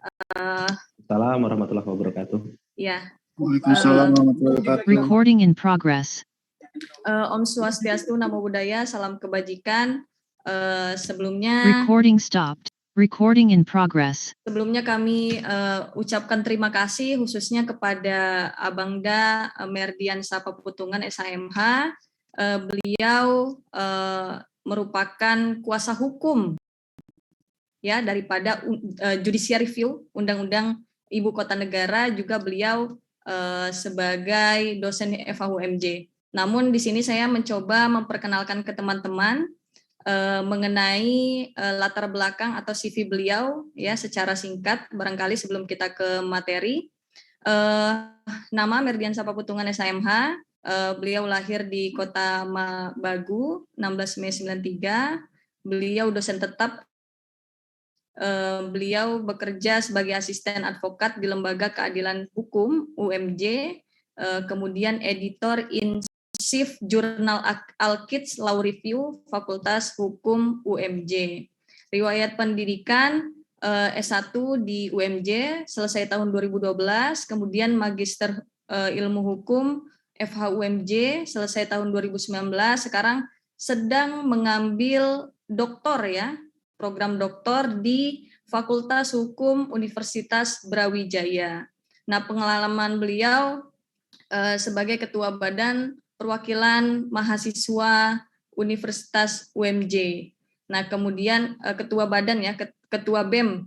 Assalamualaikum warahmatullahi wabarakatuh. Ya. Waalaikumsalam warahmatullahi wabarakatuh. Recording in progress. Om Swastiastu, Namo Buddhaya, salam kebajikan. Sebelumnya Recording stopped. Recording in progress. Sebelumnya kami ucapkan terima kasih khususnya kepada Abangda Merdian Sapa Putungan SHMH. Beliau merupakan kuasa hukum ya daripada judicial review Undang-Undang Ibu Kota Negara, juga beliau sebagai dosen FHUMJ. Namun di sini saya mencoba memperkenalkan ke teman-teman mengenai latar belakang atau CV beliau ya secara singkat barangkali sebelum kita ke materi. Nama Merdian Sapa Putungan SHMH, beliau lahir di Kota Mabagu 16 Mei 93. Beliau dosen tetap. Beliau bekerja sebagai asisten advokat di Lembaga Keadilan Hukum UMJ, kemudian editor in Chief Jurnal Al-Quds Law Review Fakultas Hukum UMJ. Riwayat pendidikan S1 di UMJ selesai tahun 2012, kemudian Magister Ilmu Hukum FHUMJ selesai tahun 2019, sekarang sedang mengambil doktor ya, program doktor di Fakultas Hukum Universitas Brawijaya. Nah, pengalaman beliau sebagai Ketua Badan Perwakilan Mahasiswa Universitas UMJ. Nah, kemudian Ketua Badan ya, Ketua BEM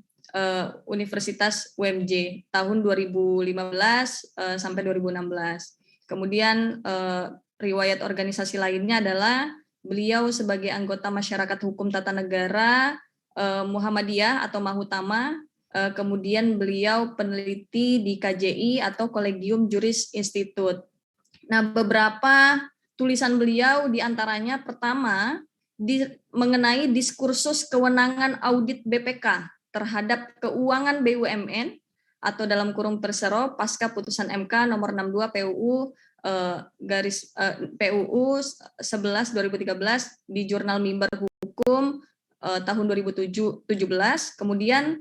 Universitas UMJ tahun 2015 sampai 2016. Kemudian riwayat organisasi lainnya adalah beliau sebagai anggota Masyarakat Hukum Tata Negara Muhammadiyah atau Mahutama. Kemudian beliau peneliti di KJI atau Kolegium Juris Institute. Nah, beberapa tulisan beliau diantaranya pertama mengenai diskursus kewenangan audit BPK terhadap keuangan BUMN atau dalam kurung Persero pasca putusan MK nomor 62 PUU 11 2013 di Jurnal Mimbar Hukum tahun 2017. Kemudian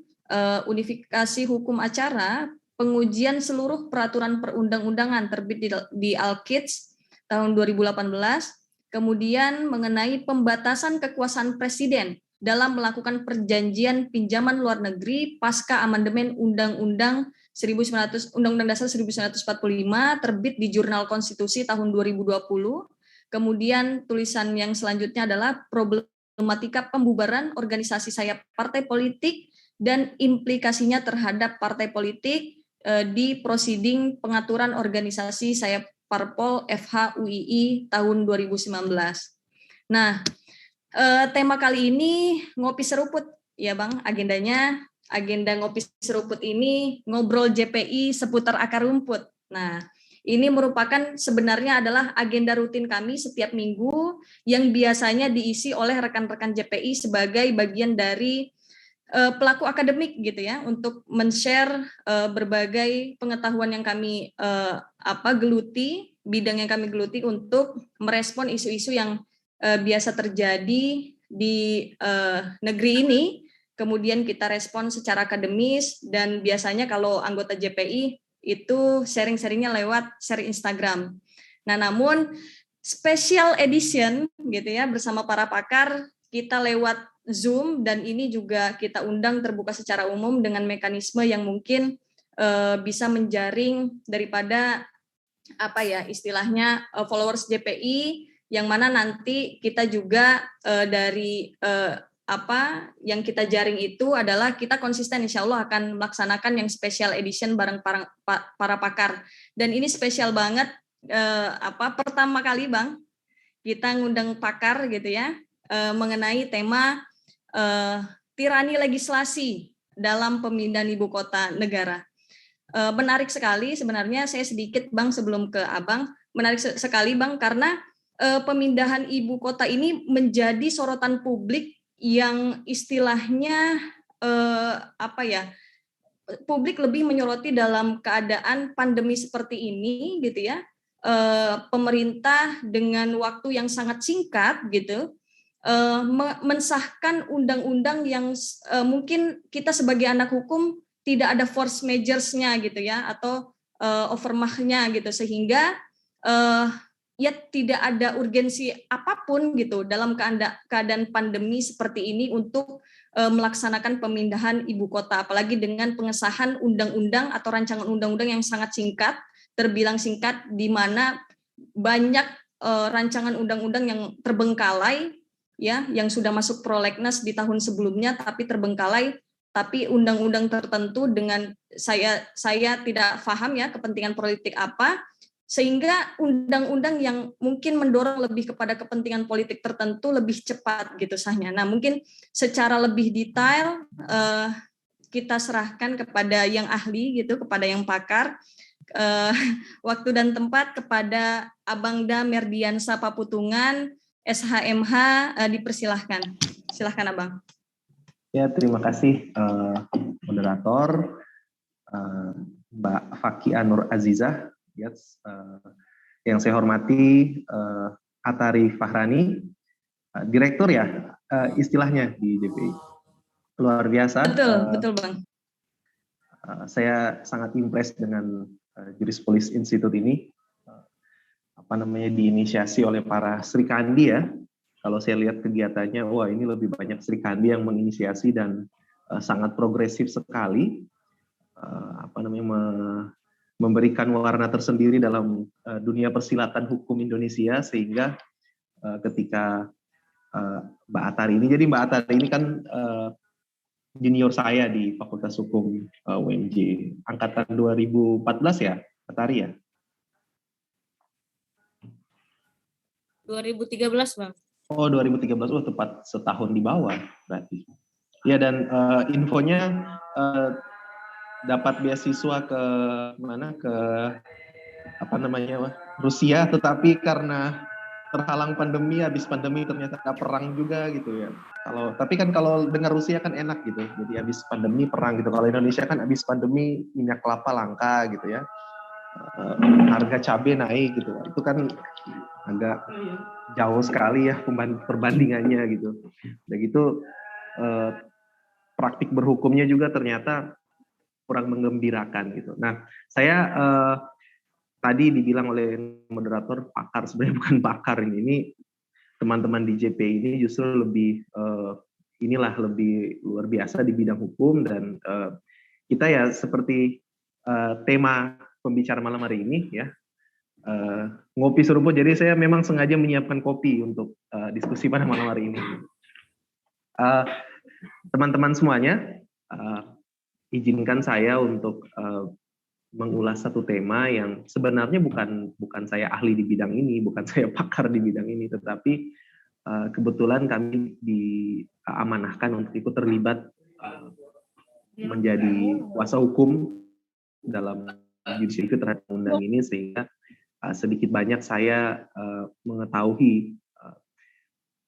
unifikasi hukum acara pengujian seluruh peraturan perundang-undangan terbit di Al-Quds tahun 2018, kemudian mengenai pembatasan kekuasaan presiden dalam melakukan perjanjian pinjaman luar negeri pasca amandemen Undang-Undang Dasar 1945 terbit di Jurnal Konstitusi tahun 2020. Kemudian tulisan yang selanjutnya adalah problematika pembubaran organisasi sayap partai politik dan implikasinya terhadap partai politik di prosiding pengaturan organisasi sayap Parpol FH-UII tahun 2019. Nah, tema kali ini ngopi seruput ya Bang, agenda ngopi seruput ini ngobrol JPI seputar akar rumput. Nah, ini merupakan sebenarnya adalah agenda rutin kami setiap minggu yang biasanya diisi oleh rekan-rekan JPI sebagai bagian dari pelaku akademik gitu ya, untuk men-share berbagai pengetahuan yang kami geluti, bidang yang kami geluti untuk merespon isu-isu yang biasa terjadi di negeri ini. Kemudian kita respon secara akademis, dan biasanya kalau anggota JPI itu sharing-sharingnya lewat share Instagram. Nah, namun special edition gitu ya bersama para pakar kita lewat Zoom, dan ini juga kita undang terbuka secara umum dengan mekanisme yang mungkin bisa menjaring daripada istilahnya followers JPI, yang mana nanti kita juga dari yang kita jaring itu adalah kita konsisten insya Allah akan melaksanakan yang special edition bareng para pakar. Dan ini spesial banget, pertama kali Bang kita ngundang pakar gitu ya mengenai tema tirani legislasi dalam pemindahan ibu kota negara. Menarik sekali sebenarnya, saya sedikit Bang sebelum ke Abang, menarik sekali Bang karena pemindahan ibu kota ini menjadi sorotan publik yang istilahnya publik lebih menyoroti dalam keadaan pandemi seperti ini gitu ya. Pemerintah dengan waktu yang sangat singkat gitu mensahkan undang-undang yang mungkin kita sebagai anak hukum tidak ada force majeure-nya gitu ya, atau overmach-nya gitu, sehingga ya tidak ada urgensi apapun gitu dalam keadaan pandemi seperti ini untuk melaksanakan pemindahan ibu kota, apalagi dengan pengesahan undang-undang atau rancangan undang-undang yang sangat singkat, terbilang singkat, di mana banyak rancangan undang-undang yang terbengkalai, ya, yang sudah masuk prolegnas di tahun sebelumnya tapi terbengkalai, tapi undang-undang tertentu dengan saya tidak paham ya kepentingan politik apa, sehingga undang-undang yang mungkin mendorong lebih kepada kepentingan politik tertentu lebih cepat gitu sahnya. Nah, mungkin secara lebih detail kita serahkan kepada yang ahli gitu, kepada yang pakar. Waktu dan tempat kepada Abangda Merdiansa Paputungan, SHMH, dipersilahkan. Silahkan Abang. Ya, terima kasih moderator Mbak Fakia Nur Azizah. Yes, yang saya hormati Atari Fahrani, direktur ya istilahnya di JPI. Luar biasa. Betul Bang. Saya sangat impress dengan Jurispolis Institute ini, diinisiasi oleh para Sri Kandi ya. Kalau saya lihat kegiatannya, wah ini lebih banyak Sri Kandi yang menginisiasi dan sangat progresif sekali, memberikan warna tersendiri dalam dunia persilatan hukum Indonesia, sehingga ketika Mbak Atari ini, jadi Mbak Atari ini kan junior saya di Fakultas Hukum UMJ, angkatan 2014 ya, Atari ya? 2013 Bang. Oh 2013, oh tepat setahun di bawah berarti. Ya, dan infonya dapat beasiswa ke mana, ke Rusia, tetapi karena terhalang pandemi, habis pandemi ternyata ada perang juga gitu ya. Tapi kan kalau dengar Rusia kan enak gitu, jadi habis pandemi perang gitu. Kalau Indonesia kan habis pandemi minyak kelapa langka gitu ya, harga cabai naik gitu, itu kan agak jauh sekali ya perbandingannya gitu. Udah gitu praktik berhukumnya juga ternyata kurang menggembirakan gitu. Nah, saya tadi dibilang oleh moderator pakar, sebenarnya bukan pakar ini teman-teman di JP ini justru lebih lebih luar biasa di bidang hukum, dan kita ya seperti tema pembicara malam hari ini ya, ngopi seruput. Jadi saya memang sengaja menyiapkan kopi untuk diskusi pada malam hari ini. Teman-teman semuanya, izinkan saya untuk mengulas satu tema yang sebenarnya bukan saya ahli di bidang ini, bukan saya pakar di bidang ini, tetapi kebetulan kami diamanahkan untuk ikut terlibat menjadi kuasa hukum dalam judicial review terhadap undang ini, sehingga sedikit banyak saya mengetahui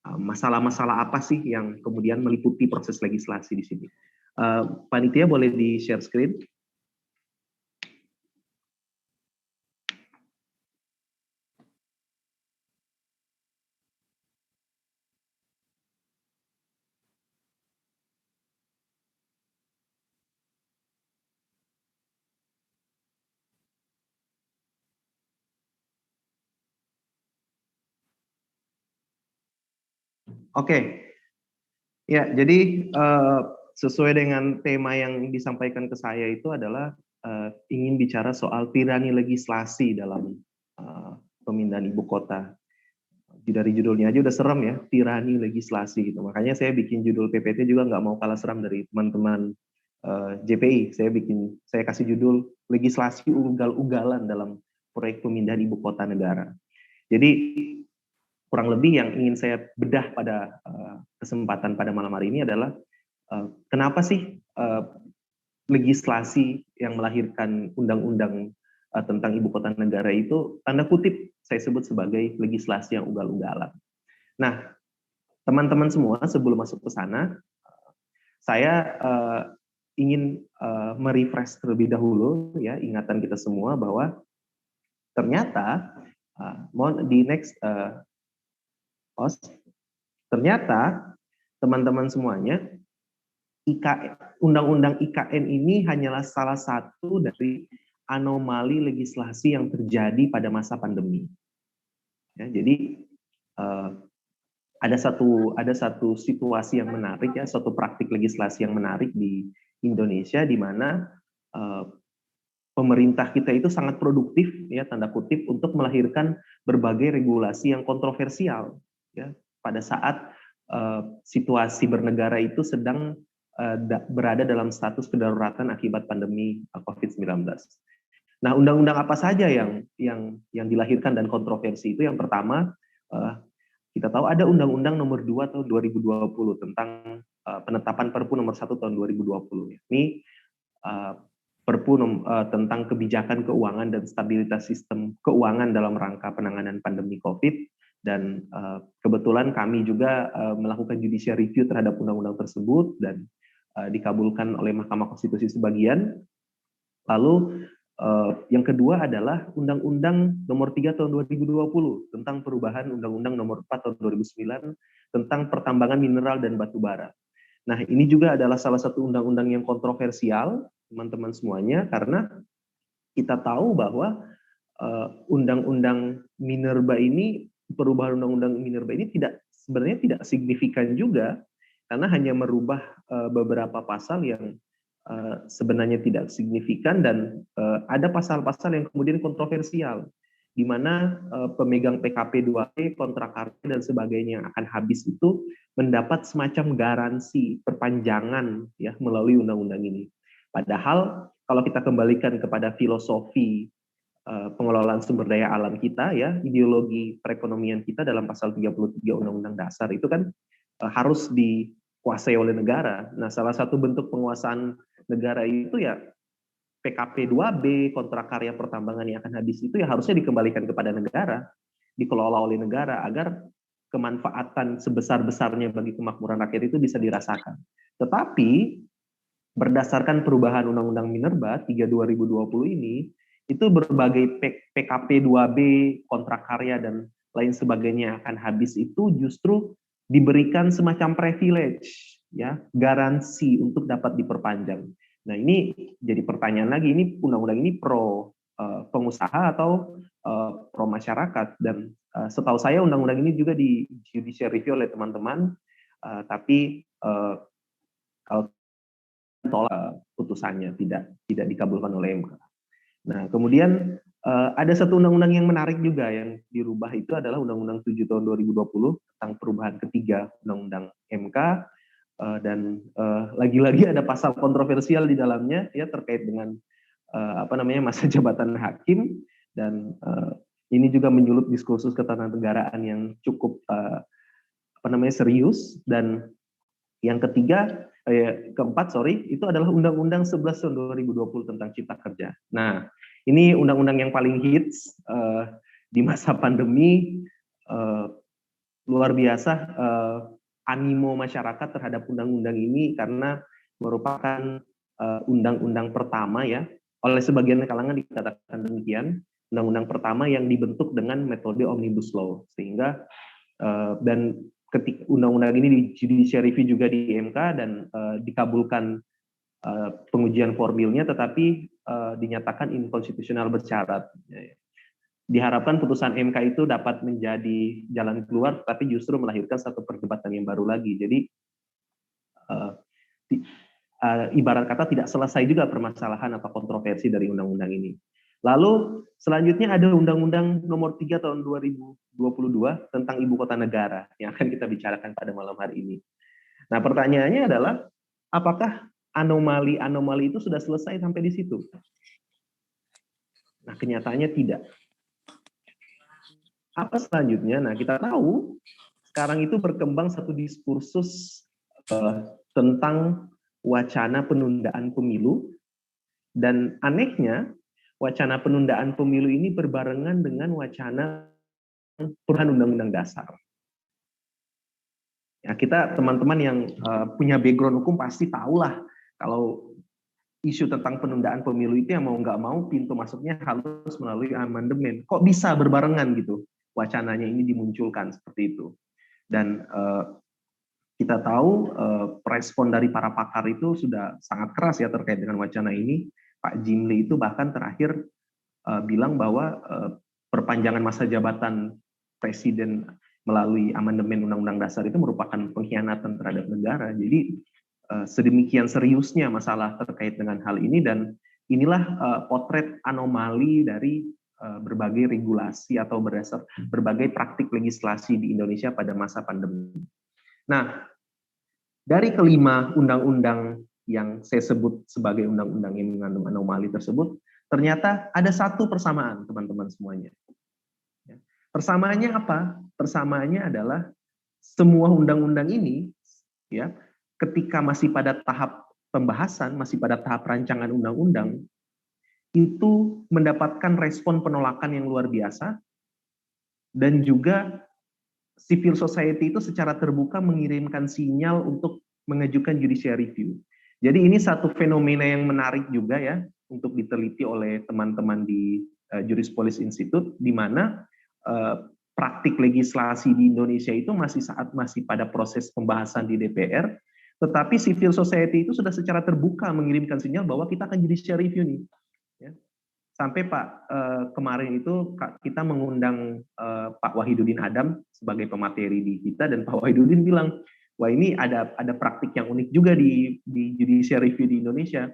masalah-masalah apa sih yang kemudian meliputi proses legislasi di sini. Panitia boleh di-share screen? Oke. Ya, jadi sesuai dengan tema yang disampaikan ke saya itu adalah ingin bicara soal tirani legislasi dalam pemindahan ibu kota. Dari judulnya aja udah serem ya, tirani legislasi gitu. Makanya saya bikin judul PPT juga nggak mau kalah seram dari teman-teman JPI. Saya kasih judul legislasi ugal-ugalan dalam proyek pemindahan ibu kota negara. Jadi kurang lebih yang ingin saya bedah pada kesempatan pada malam hari ini adalah kenapa sih legislasi yang melahirkan undang-undang tentang ibu kota negara itu tanda kutip saya sebut sebagai legislasi yang ugal-ugalan. Nah, teman-teman semua, sebelum masuk ke sana, saya ingin merefresh terlebih dahulu ya ingatan kita semua bahwa ternyata mohon di next host, ternyata teman-teman semuanya Undang-undang IKN ini hanyalah salah satu dari anomali legislasi yang terjadi pada masa pandemi. Ya, jadi ada satu situasi yang menarik ya, suatu praktik legislasi yang menarik di Indonesia di mana pemerintah kita itu sangat produktif ya, tanda kutip, untuk melahirkan berbagai regulasi yang kontroversial ya pada saat situasi bernegara itu sedang berada dalam status kedaruratan akibat pandemi COVID-19. Nah, undang-undang apa saja yang dilahirkan dan kontroversi itu? Yang pertama, kita tahu ada Undang-Undang Nomor 2 tahun 2020 tentang penetapan Perpu Nomor 1 tahun 2020. Ini Perpu tentang kebijakan keuangan dan stabilitas sistem keuangan dalam rangka penanganan pandemi COVID, dan kebetulan kami juga melakukan judicial review terhadap undang-undang tersebut dan dikabulkan oleh Mahkamah Konstitusi sebagian. Lalu yang kedua adalah Undang-Undang Nomor 3 tahun 2020 tentang perubahan Undang-Undang Nomor 4 tahun 2009 tentang pertambangan mineral dan batu bara. Nah, ini juga adalah salah satu undang-undang yang kontroversial, teman-teman semuanya, karena kita tahu bahwa Undang-Undang Minerba ini, perubahan Undang-Undang Minerba ini sebenarnya tidak signifikan juga, karena hanya merubah beberapa pasal yang sebenarnya tidak signifikan, dan ada pasal-pasal yang kemudian kontroversial, di mana pemegang PKP 2B, kontrak karya dan sebagainya yang akan habis itu mendapat semacam garansi perpanjangan ya melalui undang-undang ini. Padahal kalau kita kembalikan kepada filosofi pengelolaan sumber daya alam kita ya, ideologi perekonomian kita dalam pasal 33 Undang-Undang Dasar itu kan harus dikuasai oleh negara. Nah, salah satu bentuk penguasaan negara itu ya PKP 2B, kontrak karya pertambangan yang akan habis itu ya harusnya dikembalikan kepada negara, dikelola oleh negara agar kemanfaatan sebesar-besarnya bagi kemakmuran rakyat itu bisa dirasakan. Tetapi berdasarkan perubahan Undang-Undang Minerba 3 2020 ini, itu berbagai PKP 2B, kontrak karya dan lain sebagainya akan habis itu justru diberikan semacam privilege ya, garansi untuk dapat diperpanjang. Nah, ini jadi pertanyaan lagi, ini undang-undang ini pro pengusaha atau pro masyarakat? Dan setahu saya undang-undang ini juga di judicial review oleh teman-teman, tapi kalau tolak putusannya tidak dikabulkan oleh MK. Nah, kemudian ada satu undang-undang yang menarik juga yang dirubah, itu adalah Undang-Undang 7 tahun 2020 tentang perubahan ketiga Undang-Undang MK, dan lagi-lagi ada pasal kontroversial di dalamnya ya terkait dengan masa jabatan hakim, dan ini juga menyulut diskursus ketatanegaraan yang cukup serius. Dan yang keempat itu adalah Undang-Undang 11 tahun 2020 tentang Cipta Kerja. Nah, ini undang-undang yang paling hits di masa pandemi, luar biasa animo masyarakat terhadap undang-undang ini karena merupakan undang-undang pertama ya, oleh sebagian kalangan dikatakan demikian, undang-undang pertama yang dibentuk dengan metode omnibus law, sehingga dan ketika undang-undang ini di judicial review juga di MK dan dikabulkan pengujian formilnya, tetapi dinyatakan inkonstitusional bersyarat. Diharapkan putusan MK itu dapat menjadi jalan keluar, tapi justru melahirkan satu perdebatan yang baru lagi. Jadi ibarat kata tidak selesai juga permasalahan atau kontroversi dari undang-undang ini. Lalu selanjutnya ada Undang-Undang Nomor 3 tahun 2022 tentang Ibu Kota Negara yang akan kita bicarakan pada malam hari ini. Nah, pertanyaannya adalah apakah anomali-anomali itu sudah selesai sampai di situ? Nah, kenyataannya tidak. Apa selanjutnya? Nah, kita tahu sekarang itu berkembang satu diskursus tentang wacana penundaan pemilu, dan anehnya wacana penundaan pemilu ini berbarengan dengan wacana perubahan Undang-Undang Dasar. Ya, kita teman-teman yang punya background hukum pasti tahulah kalau isu tentang penundaan pemilu itu yang mau nggak mau pintu masuknya harus melalui amandemen. Kok bisa berbarengan gitu wacananya ini dimunculkan seperti itu? Dan kita tahu respon dari para pakar itu sudah sangat keras ya terkait dengan wacana ini. Pak Jimli itu bahkan terakhir bilang bahwa perpanjangan masa jabatan presiden melalui amandemen Undang-Undang Dasar itu merupakan pengkhianatan terhadap negara. Jadi sedemikian seriusnya masalah terkait dengan hal ini, dan inilah potret anomali dari berbagai regulasi atau berdasar berbagai praktik legislasi di Indonesia pada masa pandemi. Nah, dari kelima undang-undang yang saya sebut sebagai undang-undang yang mengandung anomali tersebut, ternyata ada satu persamaan, teman-teman semuanya. Persamaannya apa? Persamaannya adalah semua undang-undang ini, ya, ketika masih pada tahap pembahasan, masih pada tahap rancangan undang-undang, itu mendapatkan respon penolakan yang luar biasa, dan juga civil society itu secara terbuka mengirimkan sinyal untuk mengajukan judicial review. Jadi ini satu fenomena yang menarik juga ya untuk diteliti oleh teman-teman di Jurispolis Institute, di mana praktik legislasi di Indonesia itu masih pada proses pembahasan di DPR, tetapi civil society itu sudah secara terbuka mengirimkan sinyal bahwa kita akan judicial review nih. Ya. Sampai Pak kemarin itu kita mengundang Pak Wahidudin Adam sebagai pemateri di kita, dan Pak Wahidudin bilang, wah ini ada praktik yang unik juga di judicial review di Indonesia.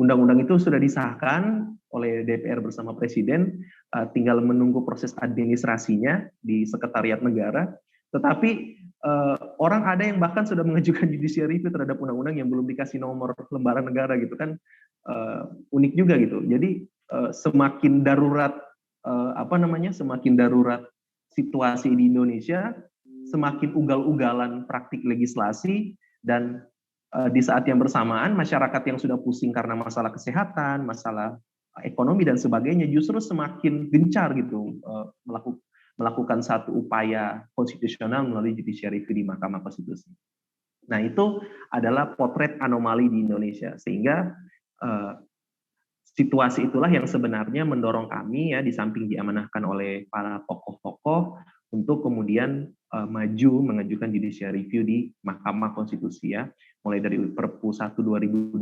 Undang-undang itu sudah disahkan oleh DPR bersama Presiden, tinggal menunggu proses administrasinya di Sekretariat Negara, tetapi orang ada yang bahkan sudah mengajukan judicial review terhadap undang-undang yang belum dikasih nomor lembaran negara gitu kan. Unik juga gitu. Jadi semakin darurat semakin darurat situasi di Indonesia, semakin ugal-ugalan praktik legislasi, dan di saat yang bersamaan masyarakat yang sudah pusing karena masalah kesehatan, masalah ekonomi dan sebagainya justru semakin gencar gitu melakukan satu upaya konstitusional melalui judicial review di Mahkamah Konstitusi. Nah, itu adalah potret anomali di Indonesia, sehingga situasi itulah yang sebenarnya mendorong kami ya, di samping diamanahkan oleh para tokoh-tokoh untuk kemudian maju mengajukan judicial review di Mahkamah Konstitusi ya, mulai dari Perpu 1 2020,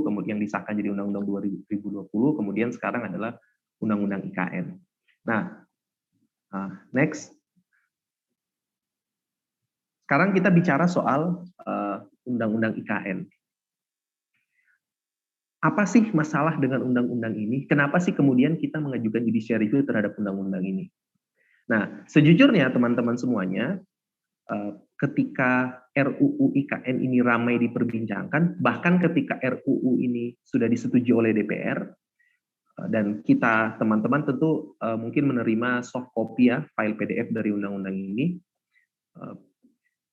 kemudian disahkan jadi Undang-Undang 2020, kemudian sekarang adalah Undang-Undang IKN. Nah, next. Sekarang kita bicara soal Undang-Undang IKN. Apa sih masalah dengan undang-undang ini? Kenapa sih kemudian kita mengajukan judicial review terhadap undang-undang ini? Nah, sejujurnya teman-teman semuanya, ketika RUU IKN ini ramai diperbincangkan, bahkan ketika RUU ini sudah disetujui oleh DPR, dan kita teman-teman tentu mungkin menerima soft copy ya, file PDF dari undang-undang ini,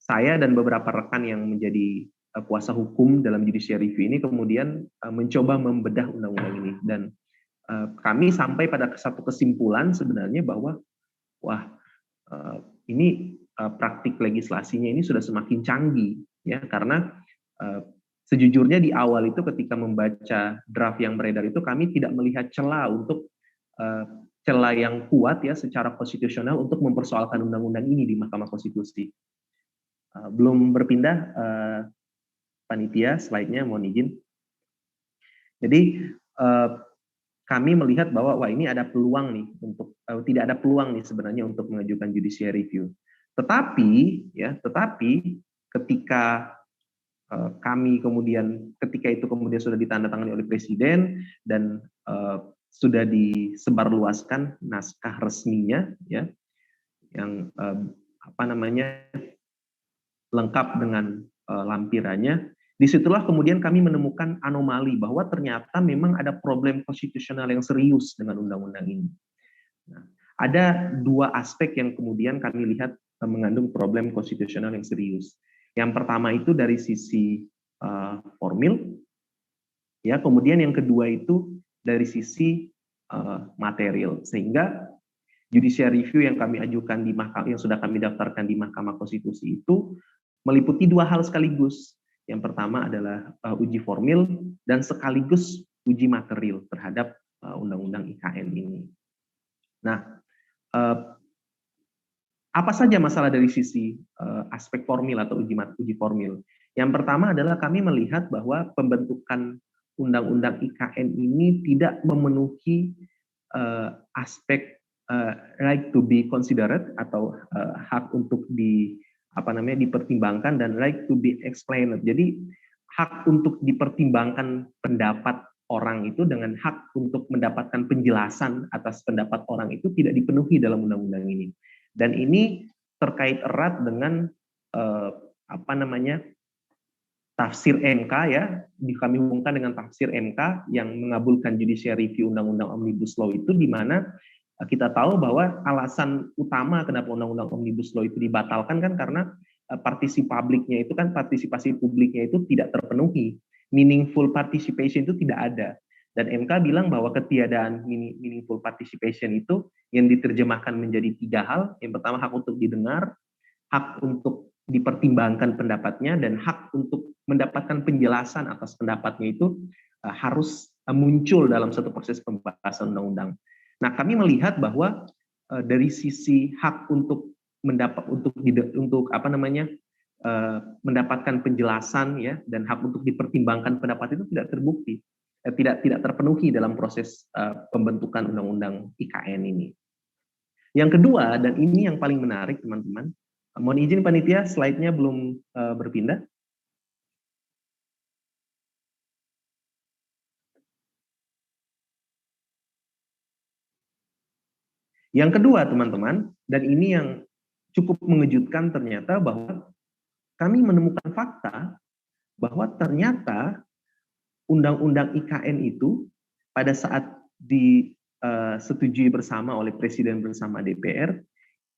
saya dan beberapa rekan yang menjadi kuasa hukum dalam judicial review ini kemudian mencoba membedah undang-undang ini, dan kami sampai pada satu kesimpulan sebenarnya bahwa wah ini praktik legislasinya ini sudah semakin canggih ya, karena sejujurnya di awal itu ketika membaca draft yang beredar itu kami tidak melihat celah untuk celah yang kuat ya secara konstitusional untuk mempersoalkan undang-undang ini di Mahkamah Konstitusi. Belum berpindah panitia, slide-nya mohon izin. Jadi kami melihat bahwa wah ini ada peluang nih untuk tidak ada peluang nih sebenarnya untuk mengajukan judicial review. Tetapi ketika ketika itu kemudian sudah ditandatangani oleh Presiden dan sudah disebarluaskan naskah resminya ya, yang lengkap dengan lampirannya, disitulah kemudian kami menemukan anomali bahwa ternyata memang ada problem konstitusional yang serius dengan undang-undang ini. Nah, ada dua aspek yang kemudian kami lihat mengandung problem konstitusional yang serius. Yang pertama itu dari sisi formil, ya, kemudian yang kedua itu dari sisi material, sehingga judicial review yang kami ajukan yang sudah kami daftarkan di Mahkamah Konstitusi itu meliputi dua hal sekaligus. Yang pertama adalah uji formil dan sekaligus uji material terhadap Undang-Undang IKN ini. Nah, Apa saja masalah dari sisi aspek formil atau uji formil? Yang pertama adalah kami melihat bahwa pembentukan undang-undang IKN ini tidak memenuhi aspek right to be considered atau hak untuk dipertimbangkan dan right to be explained. Jadi hak untuk dipertimbangkan pendapat orang itu dengan hak untuk mendapatkan penjelasan atas pendapat orang itu tidak dipenuhi dalam undang-undang ini. Dan ini terkait erat dengan tafsir MK ya, kami hubungkan dengan tafsir MK yang mengabulkan judicial review undang-undang Omnibus Law itu, di mana kita tahu bahwa alasan utama kenapa undang-undang Omnibus Law itu dibatalkan kan karena partisipasi publiknya itu tidak terpenuhi, meaningful participation itu tidak ada. Dan MK bilang bahwa ketiadaan meaningful participation itu yang diterjemahkan menjadi 3 hal. Yang pertama hak untuk didengar, hak untuk dipertimbangkan pendapatnya, dan hak untuk mendapatkan penjelasan atas pendapatnya itu harus muncul dalam satu proses pembahasan undang-undang. Nah, kami melihat bahwa dari sisi hak untuk mendapatkan penjelasan ya, dan hak untuk dipertimbangkan pendapat itu tidak terbukti. Tidak terpenuhi dalam proses pembentukan undang-undang IKN ini. Yang kedua, dan ini yang paling menarik teman-teman, mohon izin panitia, slide-nya belum berpindah. Yang kedua teman-teman, dan ini yang cukup mengejutkan ternyata, bahwa kami menemukan fakta bahwa ternyata undang-undang IKN itu pada saat disetujui bersama oleh Presiden bersama DPR,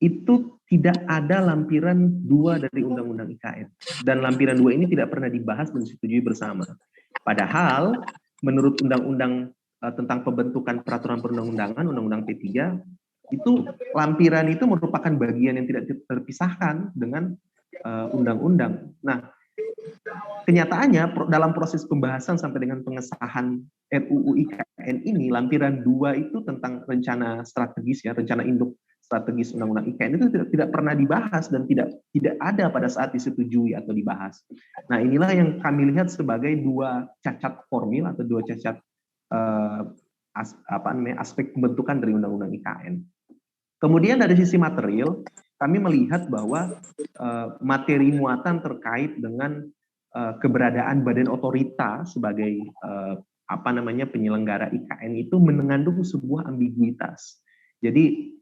itu tidak ada lampiran 2 dari undang-undang IKN. Dan lampiran 2 ini tidak pernah dibahas dan disetujui bersama. Padahal menurut undang-undang tentang pembentukan peraturan perundang-undangan, undang-undang P3, itu lampiran itu merupakan bagian yang tidak terpisahkan dengan undang-undang. Nah, kenyataannya dalam proses pembahasan sampai dengan pengesahan RUU IKN ini, lampiran 2 itu tentang rencana strategis ya, rencana induk strategis undang-undang IKN itu tidak pernah dibahas dan tidak ada pada saat disetujui atau dibahas. Nah, inilah yang kami lihat sebagai 2 cacat formil atau 2 cacat aspek pembentukan dari undang-undang IKN. Kemudian dari sisi material, kami melihat bahwa materi muatan terkait dengan keberadaan badan otorita sebagai penyelenggara IKN itu mengandung sebuah ambiguitas. Jadi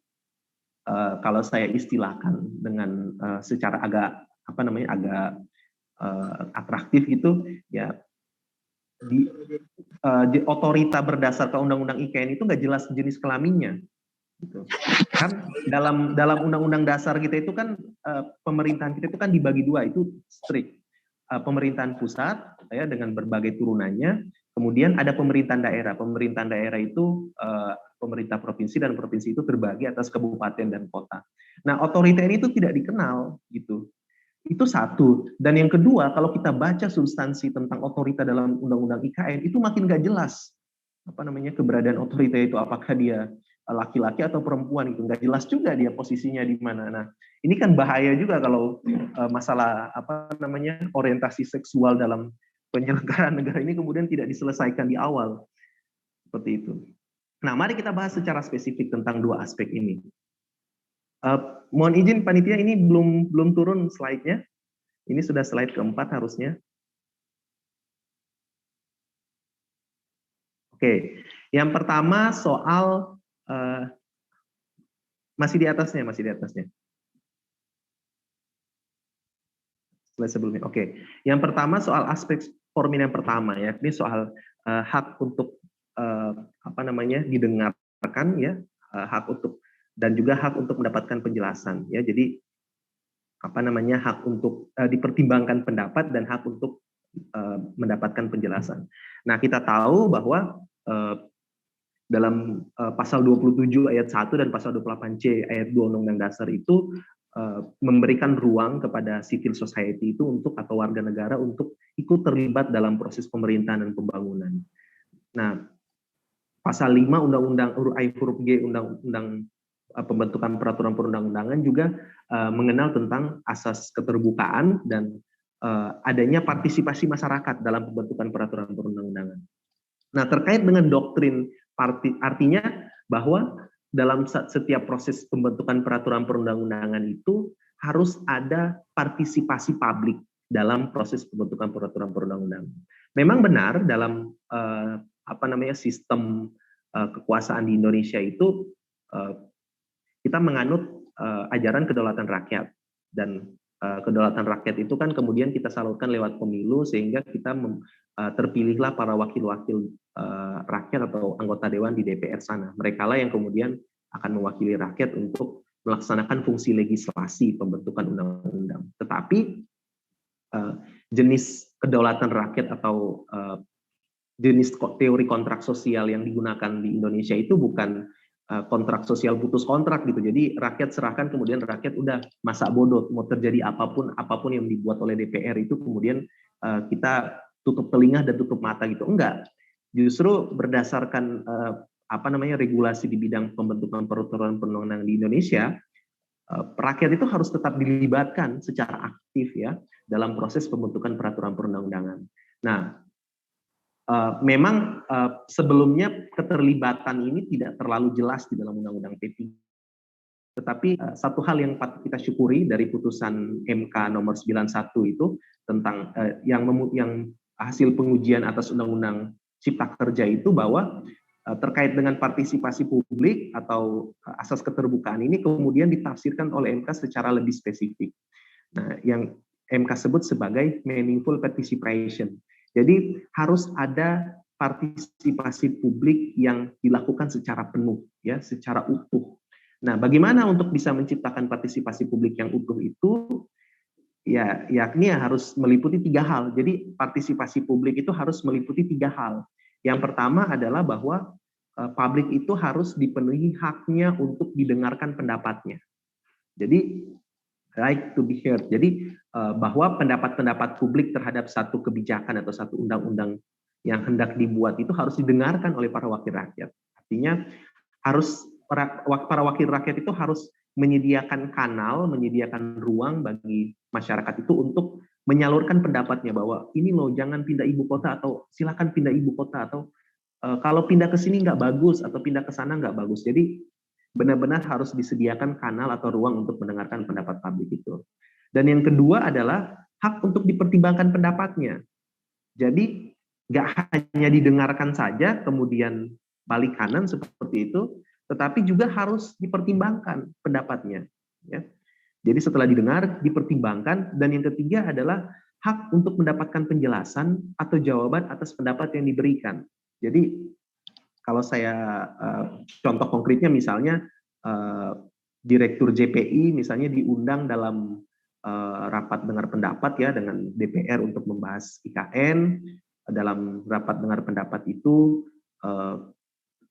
kalau saya istilahkan dengan secara agak atraktif gitu ya, di otorita berdasarkan undang-undang IKN itu nggak jelas jenis kelaminnya. Gitu. Kan dalam undang-undang dasar kita itu kan pemerintahan kita itu kan dibagi 2, itu strict. Pemerintahan pusat ya dengan berbagai turunannya, kemudian ada pemerintahan daerah. Pemerintahan daerah itu pemerintah provinsi, dan provinsi itu terbagi atas kabupaten dan kota. Nah, otorita ini itu tidak dikenal gitu. Itu satu. Dan yang kedua, kalau kita baca substansi tentang otorita dalam undang-undang IKN itu makin gak jelas keberadaan otorita itu, apakah dia laki-laki atau perempuan, itu nggak jelas juga dia posisinya di mana. Nah, ini kan bahaya juga kalau masalah orientasi seksual dalam penyelenggaraan negara ini kemudian tidak diselesaikan di awal seperti itu. Nah, mari kita bahas secara spesifik tentang 2 aspek ini. Mohon izin panitia, ini belum turun slide-nya. Ini sudah slide keempat harusnya. Oke, yang pertama soal masih di atasnya. Slide sebelumnya. Oke, yang pertama soal aspek formil yang pertama ya, ini soal hak untuk didengarkan ya, hak untuk dan juga hak untuk mendapatkan penjelasan ya. Jadi hak untuk dipertimbangkan pendapat dan hak untuk mendapatkan penjelasan. Nah, kita tahu bahwa dalam pasal 27 ayat 1 dan pasal 28C ayat 2 Undang-Undang Dasar itu memberikan ruang kepada civil society itu atau warga negara untuk ikut terlibat dalam proses pemerintahan dan pembangunan. Nah, pasal 5 Undang-Undang huruf G Undang-Undang pembentukan peraturan perundang-undangan juga mengenal tentang asas keterbukaan dan adanya partisipasi masyarakat dalam pembentukan peraturan perundang-undangan. Nah, terkait dengan doktrin artinya bahwa dalam setiap proses pembentukan peraturan perundang-undangan itu harus ada partisipasi publik dalam proses pembentukan peraturan perundang-undangan. Memang benar dalam sistem kekuasaan di Indonesia itu kita menganut ajaran kedaulatan rakyat, dan kedaulatan rakyat itu kan kemudian kita salurkan lewat pemilu sehingga kita terpilihlah para wakil-wakil rakyat atau anggota dewan di DPR sana. Merekalah yang kemudian akan mewakili rakyat untuk melaksanakan fungsi legislasi pembentukan undang-undang. Tetapi jenis kedaulatan rakyat atau jenis teori kontrak sosial yang digunakan di Indonesia itu bukan kontrak sosial putus kontrak gitu. Jadi rakyat serahkan, kemudian rakyat udah masak bodoh, mau terjadi apapun yang dibuat oleh DPR itu kemudian kita tutup telinga dan tutup mata gitu. Enggak. Justru berdasarkan regulasi di bidang pembentukan peraturan perundang-undangan di Indonesia, rakyat itu harus tetap dilibatkan secara aktif ya dalam proses pembentukan peraturan perundang-undangan. Nah, memang sebelumnya keterlibatan ini tidak terlalu jelas di dalam Undang-Undang P3. Tetapi satu hal yang patut kita syukuri dari putusan MK nomor 91 itu tentang yang hasil pengujian atas Undang-Undang Cipta Kerja itu, bahwa terkait dengan partisipasi publik atau asas keterbukaan ini kemudian ditafsirkan oleh MK secara lebih spesifik. Nah, yang MK sebut sebagai meaningful participation. Jadi harus ada partisipasi publik yang dilakukan secara penuh, ya, secara utuh. Nah, bagaimana untuk bisa menciptakan partisipasi publik yang utuh itu? Ya, yakni harus meliputi 3 hal. Jadi partisipasi publik itu harus meliputi 3 hal. Yang pertama adalah bahwa publik itu harus dipenuhi haknya untuk didengarkan pendapatnya. Jadi right to be heard. Jadi bahwa pendapat-pendapat publik terhadap satu kebijakan atau satu undang-undang yang hendak dibuat itu harus didengarkan oleh para wakil rakyat. Artinya harus para wakil rakyat itu harus menyediakan kanal, menyediakan ruang bagi masyarakat itu untuk menyalurkan pendapatnya, bahwa ini loh jangan pindah ibu kota, atau silakan pindah ibu kota, atau kalau pindah ke sini nggak bagus, atau pindah ke sana nggak bagus. Jadi benar-benar harus disediakan kanal atau ruang untuk mendengarkan pendapat publik itu. Dan yang kedua adalah hak untuk dipertimbangkan pendapatnya. Jadi nggak hanya didengarkan saja kemudian balik kanan seperti itu, tetapi juga harus dipertimbangkan pendapatnya. Ya. Jadi setelah didengar, dipertimbangkan, dan yang ketiga adalah hak untuk mendapatkan penjelasan atau jawaban atas pendapat yang diberikan. Jadi kalau saya contoh konkretnya misalnya Direktur JPI misalnya diundang dalam rapat dengar pendapat ya dengan DPR untuk membahas IKN. Dalam rapat dengar pendapat itu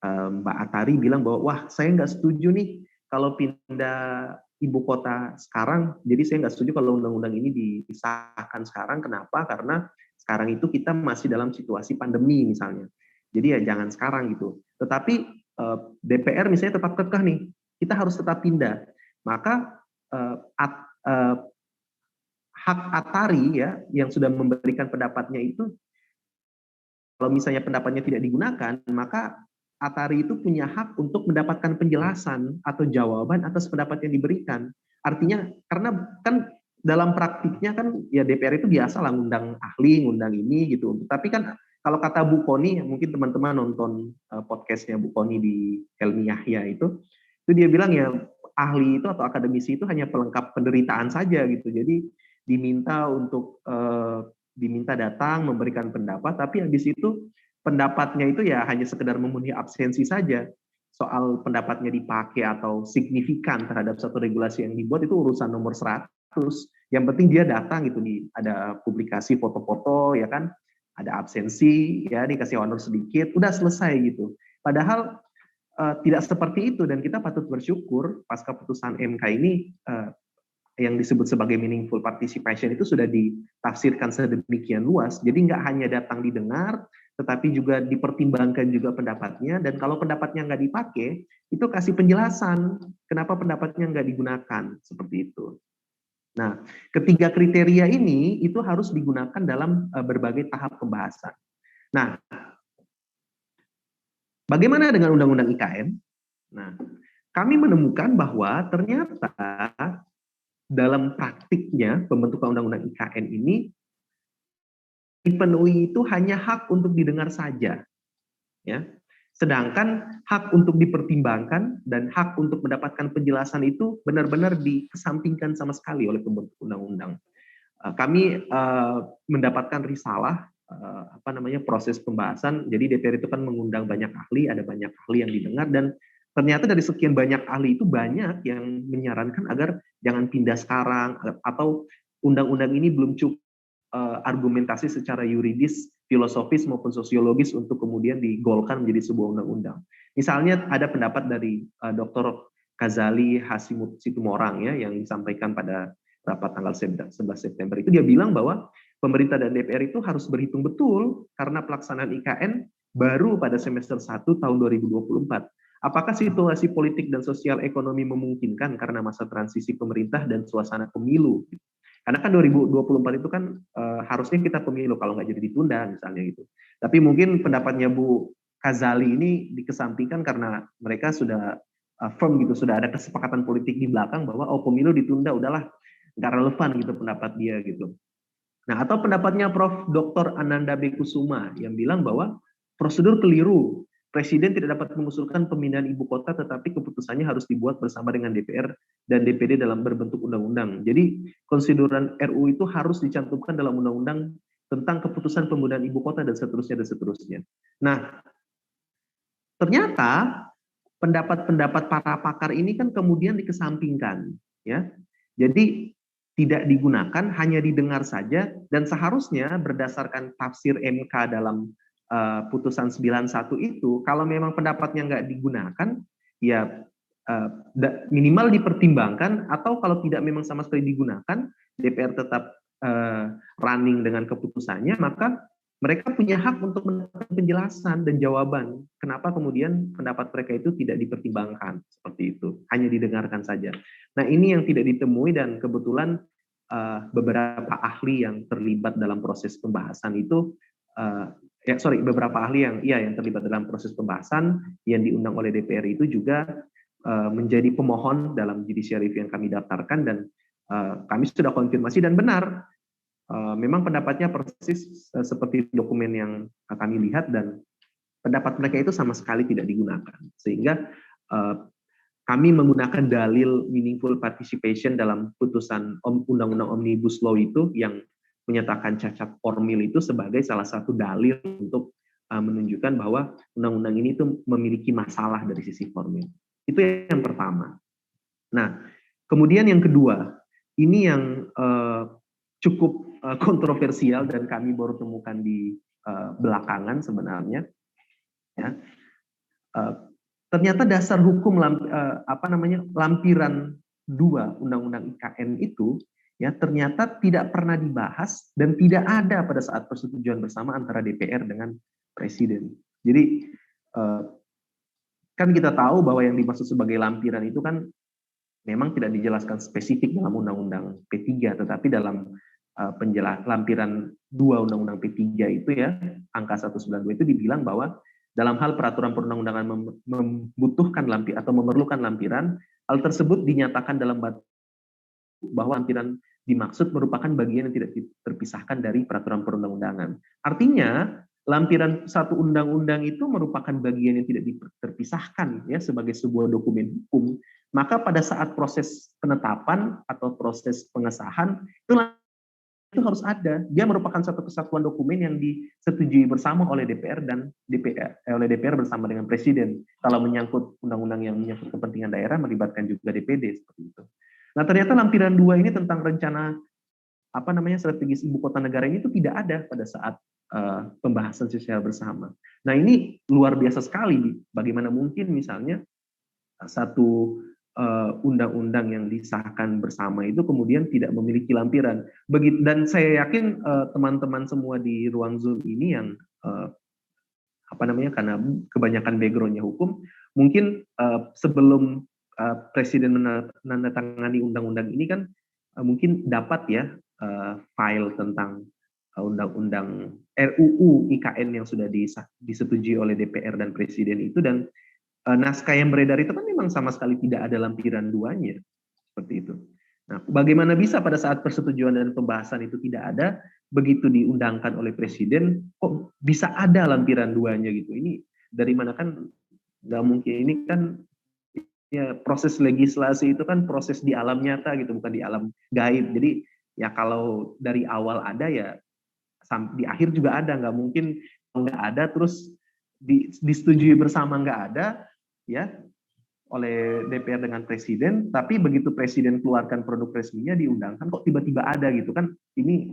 Mbak Atari bilang bahwa wah saya nggak setuju nih kalau pindah ibu kota sekarang, jadi saya nggak setuju kalau undang-undang ini disahkan sekarang. Kenapa? Karena sekarang itu kita masih dalam situasi pandemi misalnya. Jadi ya jangan sekarang gitu. Tetapi DPR misalnya tetap kekeh nih, kita harus tetap pindah. Maka hak Atari ya yang sudah memberikan pendapatnya itu, kalau misalnya pendapatnya tidak digunakan, maka Atari itu punya hak untuk mendapatkan penjelasan atau jawaban atas pendapat yang diberikan. Artinya karena kan dalam praktiknya kan ya DPR itu biasa lah ngundang ahli, ngundang ini gitu. Tapi kan kalau kata Bu Koni, mungkin teman-teman nonton podcastnya Bu Koni di Helmi Yahya itu dia bilang ya ahli itu atau akademisi itu hanya pelengkap penderitaan saja gitu. Jadi diminta untuk diminta datang memberikan pendapat, tapi habis itu pendapatnya itu ya hanya sekedar memenuhi absensi saja. Soal pendapatnya dipakai atau signifikan terhadap satu regulasi yang dibuat itu urusan nomor 100. Yang penting dia datang gitu, ada publikasi foto-foto ya kan, ada absensi ya, dikasih honor sedikit, udah selesai gitu. Padahal tidak seperti itu, dan kita patut bersyukur pasca putusan MK ini yang disebut sebagai meaningful participation itu sudah ditafsirkan sedemikian luas. Jadi nggak hanya datang didengar, tetapi juga dipertimbangkan juga pendapatnya, dan kalau pendapatnya nggak dipakai, itu kasih penjelasan kenapa pendapatnya nggak digunakan, seperti itu. Nah, ketiga kriteria ini itu harus digunakan dalam berbagai tahap pembahasan. Nah, bagaimana dengan Undang-Undang IKN? Nah, kami menemukan bahwa ternyata dalam praktiknya pembentukan Undang-Undang IKN ini dipenuhi itu hanya hak untuk didengar saja, ya. Sedangkan hak untuk dipertimbangkan dan hak untuk mendapatkan penjelasan itu benar-benar dikesampingkan sama sekali oleh pembentuk undang-undang. Kami mendapatkan risalah proses pembahasan. Jadi DPR itu kan mengundang banyak ahli, ada banyak ahli yang didengar, dan ternyata dari sekian banyak ahli itu banyak yang menyarankan agar jangan pindah sekarang, atau undang-undang ini belum cukup argumentasi secara yuridis, filosofis maupun sosiologis untuk kemudian digolkan menjadi sebuah undang-undang. Misalnya ada pendapat dari Dr. Ghazali Hasimut Situmorang, ya, yang disampaikan pada rapat tanggal 11 September itu, dia bilang bahwa pemerintah dan DPR itu harus berhitung betul karena pelaksanaan IKN baru pada semester 1 tahun 2024. Apakah situasi politik dan sosial ekonomi memungkinkan karena masa transisi pemerintah dan suasana pemilu? Karena kan 2024 itu kan harusnya kita pemilu kalau nggak jadi ditunda misalnya gitu. Tapi mungkin pendapatnya Bu Ghazali ini dikesampingkan karena mereka sudah firm gitu, sudah ada kesepakatan politik di belakang bahwa pemilu ditunda, udahlah nggak relevan gitu pendapat dia gitu. Nah, atau pendapatnya Prof. Dr. Ananda B. Kusuma yang bilang bahwa prosedur keliru. Presiden tidak dapat mengusulkan pemindahan ibu kota, tetapi keputusannya harus dibuat bersama dengan DPR dan DPD dalam berbentuk undang-undang. Jadi konsideran RU itu harus dicantumkan dalam undang-undang tentang keputusan pemindahan ibu kota dan seterusnya dan seterusnya. Nah, ternyata pendapat-pendapat para pakar ini kan kemudian dikesampingkan, ya. Jadi tidak digunakan, hanya didengar saja, dan seharusnya berdasarkan tafsir MK dalam putusan 91 itu, kalau memang pendapatnya nggak digunakan, ya minimal dipertimbangkan, atau kalau tidak memang sama sekali digunakan, DPR tetap running dengan keputusannya, maka mereka punya hak untuk mendapatkan penjelasan dan jawaban kenapa kemudian pendapat mereka itu tidak dipertimbangkan, seperti itu, hanya didengarkan saja. Nah, ini yang tidak ditemui, dan kebetulan beberapa ahli yang terlibat dalam proses pembahasan itu beberapa ahli yang terlibat dalam proses pembahasan yang diundang oleh DPR itu juga menjadi pemohon dalam judicial review yang kami daftarkan, dan kami sudah konfirmasi dan benar memang pendapatnya persis seperti dokumen yang kami lihat, dan pendapat mereka itu sama sekali tidak digunakan, sehingga kami menggunakan dalil meaningful participation dalam putusan Undang-Undang Omnibus Law itu yang menyatakan cacat formil itu sebagai salah satu dalil untuk menunjukkan bahwa undang-undang ini itu memiliki masalah dari sisi formil. Itu yang pertama. Nah, kemudian yang kedua, ini yang cukup kontroversial dan kami baru temukan di belakangan sebenarnya. Ya. Ternyata dasar hukum lampiran 2 Undang-Undang IKN itu, ya, ternyata tidak pernah dibahas dan tidak ada pada saat persetujuan bersama antara DPR dengan Presiden. Jadi kan kita tahu bahwa yang dimaksud sebagai lampiran itu kan memang tidak dijelaskan spesifik dalam Undang-Undang P3, tetapi dalam lampiran 2 Undang-Undang P3 itu, ya, angka 192 itu dibilang bahwa dalam hal peraturan perundang-undangan membutuhkan atau memerlukan lampiran, hal tersebut dinyatakan dalam bahwa lampiran dimaksud merupakan bagian yang tidak terpisahkan dari peraturan perundang-undangan. Artinya, lampiran satu undang-undang itu merupakan bagian yang tidak terpisahkan, ya, sebagai sebuah dokumen hukum. Maka pada saat proses penetapan atau proses pengesahan itu harus ada. Dia merupakan satu kesatuan dokumen yang disetujui bersama oleh DPR dan oleh DPR bersama dengan Presiden. Kalau menyangkut undang-undang yang menyangkut kepentingan daerah, melibatkan juga DPD, seperti itu. Nah, ternyata lampiran 2 ini tentang rencana strategis ibu kota negara ini itu tidak ada pada saat pembahasan secara bersama. Nah, ini luar biasa sekali. Bagaimana mungkin misalnya satu undang-undang yang disahkan bersama itu kemudian tidak memiliki lampiran. Dan saya yakin teman-teman semua di ruang Zoom ini yang karena kebanyakan backgroundnya hukum, mungkin sebelum Presiden menandatangani undang-undang ini kan mungkin dapat ya file tentang undang-undang RUU IKN yang sudah disetujui oleh DPR dan Presiden itu, dan naskah yang beredar itu kan memang sama sekali tidak ada lampiran 2-nya seperti itu. Nah, bagaimana bisa pada saat persetujuan dan pembahasan itu tidak ada, begitu diundangkan oleh Presiden, kok bisa ada lampiran 2-nya gitu? Ini dari mana? Kan nggak mungkin. Ini kan ya proses legislasi itu kan proses di alam nyata gitu, bukan di alam gaib. Jadi ya kalau dari awal ada ya di akhir juga ada, nggak mungkin nggak ada terus disetujui bersama nggak ada ya oleh DPR dengan Presiden, tapi begitu Presiden keluarkan produk resminya diundangkan kok tiba-tiba ada gitu kan. Ini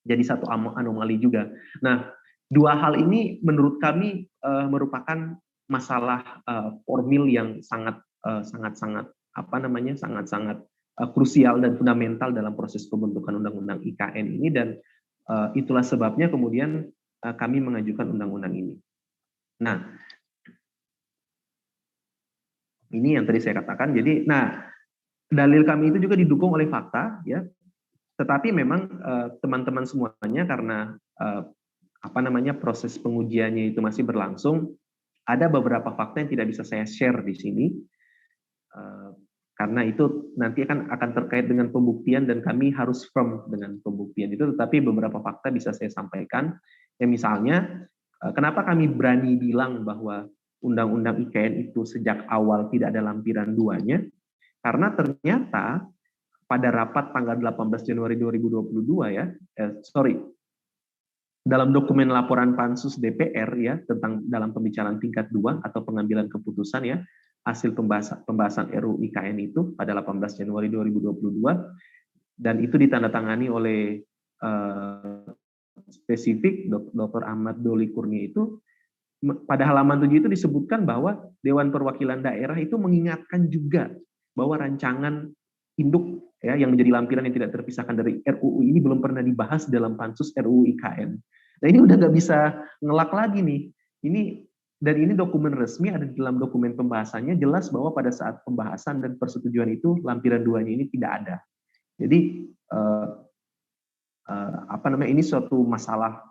jadi satu anomali juga. Nah, dua hal ini menurut kami merupakan masalah formil yang sangat krusial dan fundamental dalam proses pembentukan undang-undang IKN ini, dan itulah sebabnya kemudian kami mengajukan undang-undang ini. Nah, ini yang tadi saya katakan. Jadi, nah, dalil kami itu juga didukung oleh fakta, ya. Tetapi memang teman-teman semuanya karena proses pengujiannya itu masih berlangsung, ada beberapa fakta yang tidak bisa saya share di sini. Karena itu nanti akan terkait dengan pembuktian dan kami harus firm dengan pembuktian itu, tetapi beberapa fakta bisa saya sampaikan. Ya, misalnya, kenapa kami berani bilang bahwa Undang-Undang IKN itu sejak awal tidak ada lampiran 2-nya, karena ternyata pada rapat tanggal 18 Januari 2022 ya, dalam dokumen laporan Pansus DPR ya tentang dalam pembicaraan tingkat 2 atau pengambilan keputusan ya, hasil pembahasan RUU IKN itu pada 18 Januari 2022, dan itu ditandatangani oleh spesifik Dr. Ahmad Doli Kurnia itu. Pada halaman 7 itu disebutkan bahwa Dewan Perwakilan Daerah itu mengingatkan juga bahwa rancangan induk ya yang menjadi lampiran yang tidak terpisahkan dari RUU ini belum pernah dibahas dalam Pansus RUU IKN. Nah, ini udah nggak bisa ngelak lagi nih. Dan ini dokumen resmi, ada di dalam dokumen pembahasannya jelas bahwa pada saat pembahasan dan persetujuan itu lampiran 2-nya ini tidak ada. Jadi ini suatu masalah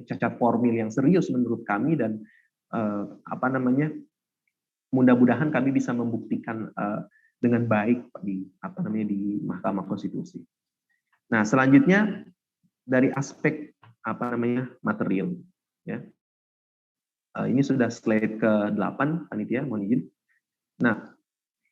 cacat formil yang serius menurut kami, dan mudah-mudahan kami bisa membuktikan dengan baik di Mahkamah Konstitusi. Nah, selanjutnya dari aspek material ya. Ini sudah slide ke-8 panitia, mohon izin. Nah,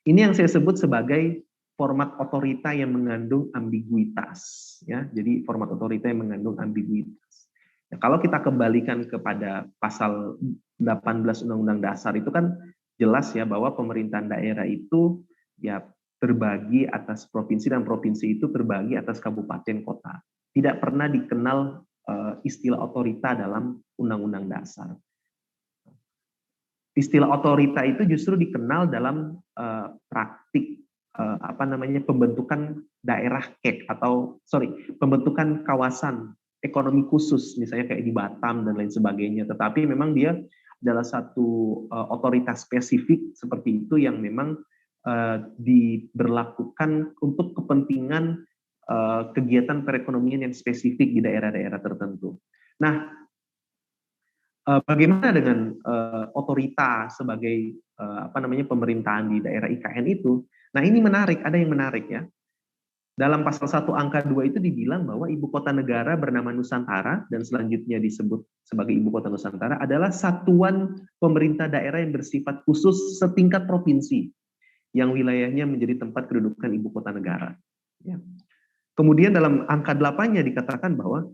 ini yang saya sebut sebagai format otorita yang mengandung ambiguitas ya. Jadi format otorita yang mengandung ambiguitas. Ya, kalau kita kembalikan kepada pasal 18 Undang-Undang Dasar itu kan jelas ya bahwa pemerintahan daerah itu ya terbagi atas provinsi, dan provinsi itu terbagi atas kabupaten kota. Tidak pernah dikenal istilah otorita dalam Undang-Undang Dasar. Istilah otorita itu justru dikenal dalam praktik pembentukan daerah KEK pembentukan kawasan ekonomi khusus, misalnya kayak di Batam dan lain sebagainya. Tetapi memang dia adalah satu otoritas spesifik seperti itu yang memang diberlakukan untuk kepentingan kegiatan perekonomian yang spesifik di daerah-daerah tertentu. Nah, bagaimana dengan otorita sebagai pemerintahan di daerah IKN itu? Nah, ini menarik, ada yang menarik ya. Dalam pasal 1 angka 2 itu dibilang bahwa ibu kota negara bernama Nusantara dan selanjutnya disebut sebagai ibu kota Nusantara adalah satuan pemerintah daerah yang bersifat khusus setingkat provinsi yang wilayahnya menjadi tempat kedudukan ibu kota negara. Ya. Kemudian dalam angka 8-nya dikatakan bahwa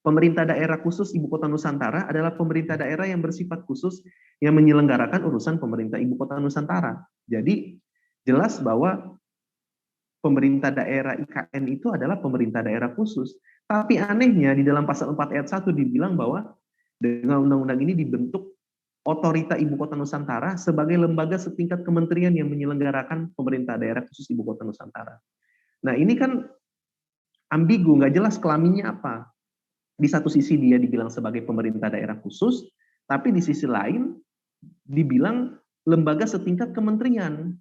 pemerintah daerah khusus ibu kota Nusantara adalah pemerintah daerah yang bersifat khusus yang menyelenggarakan urusan pemerintah ibu kota Nusantara. Jadi jelas bahwa pemerintah daerah IKN itu adalah pemerintah daerah khusus. Tapi anehnya di dalam pasal 4 ayat 1 dibilang bahwa dengan undang-undang ini dibentuk otorita ibu kota Nusantara sebagai lembaga setingkat kementerian yang menyelenggarakan pemerintah daerah khusus ibu kota Nusantara. Nah, ini kan ambigu, nggak jelas kelaminnya apa. Di satu sisi dia dibilang sebagai pemerintah daerah khusus, Tapi di sisi lain dibilang lembaga setingkat kementerian.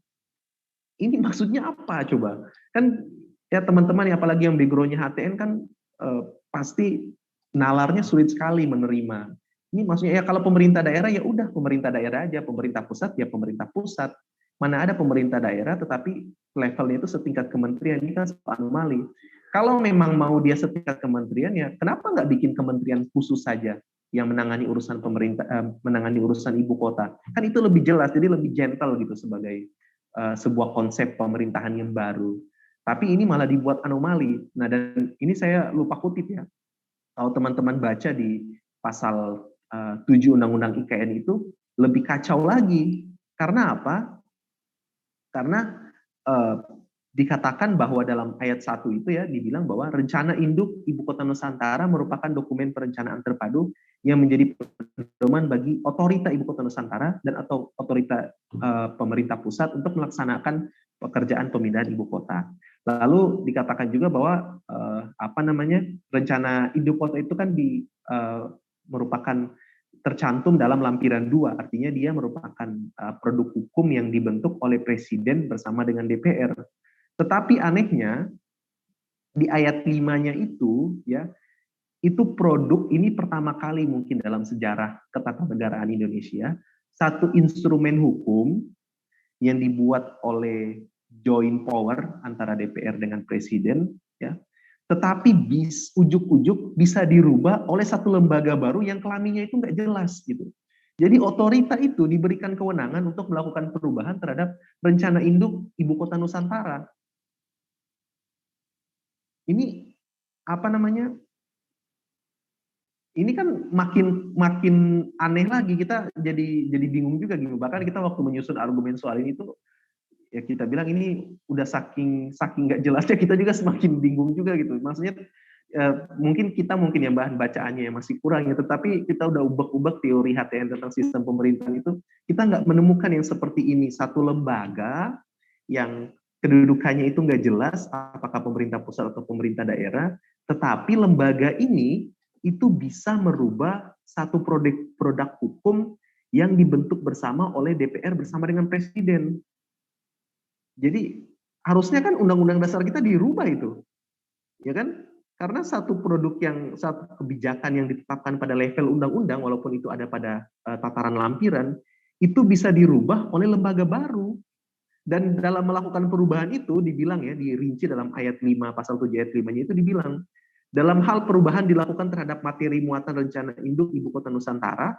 Ini maksudnya apa coba? Kan ya teman-teman, apalagi yang background-nya HTN kan pasti nalarnya sulit sekali menerima. Ini maksudnya ya kalau pemerintah daerah ya udah pemerintah daerah aja, pemerintah pusat ya pemerintah pusat. Mana ada pemerintah daerah tetapi levelnya itu setingkat kementerian, ini kan anomali. Kalau memang mau dia setingkat kementerian ya kenapa nggak bikin kementerian khusus saja yang menangani urusan pemerintah, menangani urusan ibu kota? Kan itu lebih jelas, jadi lebih gentle gitu sebagai sebuah konsep pemerintahan yang baru. Tapi ini malah dibuat anomali. Nah, dan ini saya lupa kutip ya. Kalau teman-teman baca di pasal 7 Undang-Undang IKN itu lebih kacau lagi. Karena apa? Karena dikatakan bahwa dalam ayat 1 itu ya dibilang bahwa rencana induk Ibu Kota Nusantara merupakan dokumen perencanaan terpadu yang menjadi pedoman bagi otorita Ibu Kota Nusantara dan atau otorita pemerintah pusat untuk melaksanakan pekerjaan pemindahan ibu kota. Lalu dikatakan juga bahwa rencana ibu kota itu kan merupakan tercantum dalam lampiran 2, artinya dia merupakan produk hukum yang dibentuk oleh Presiden bersama dengan DPR. Tetapi anehnya di ayat 5-nya itu ya, itu produk ini pertama kali mungkin dalam sejarah ketatanegaraan Indonesia, satu instrumen hukum yang dibuat oleh joint power antara DPR dengan Presiden ya, tetapi ujuk-ujuk bisa dirubah oleh satu lembaga baru yang kelaminnya itu nggak jelas gitu. Jadi otorita itu diberikan kewenangan untuk melakukan perubahan terhadap rencana induk Ibu Kota Nusantara. Ini apa namanya? Ini kan makin aneh lagi, kita jadi bingung juga gitu. Bahkan kita waktu menyusun argumen soal ini tuh ya kita bilang ini udah saking nggak jelasnya kita juga semakin bingung juga gitu. Maksudnya mungkin yang bahan bacaannya yang masih kurang ya, tetapi kita udah ubek-ubek teori HTN tentang sistem pemerintahan itu, kita nggak menemukan yang seperti ini, satu lembaga yang kedudukannya itu nggak jelas apakah pemerintah pusat atau pemerintah daerah, tetapi lembaga ini itu bisa merubah satu produk hukum yang dibentuk bersama oleh DPR bersama dengan Presiden. Jadi harusnya kan Undang-Undang Dasar kita dirubah itu, ya kan? Karena satu kebijakan yang ditetapkan pada level undang-undang, walaupun itu ada pada tataran lampiran, itu bisa dirubah oleh lembaga baru. Dan dalam melakukan perubahan itu dibilang ya, dirinci dalam ayat 5 pasal 7 ayat 5-nya itu dibilang, dalam hal perubahan dilakukan terhadap materi muatan rencana induk Ibu Kota Nusantara,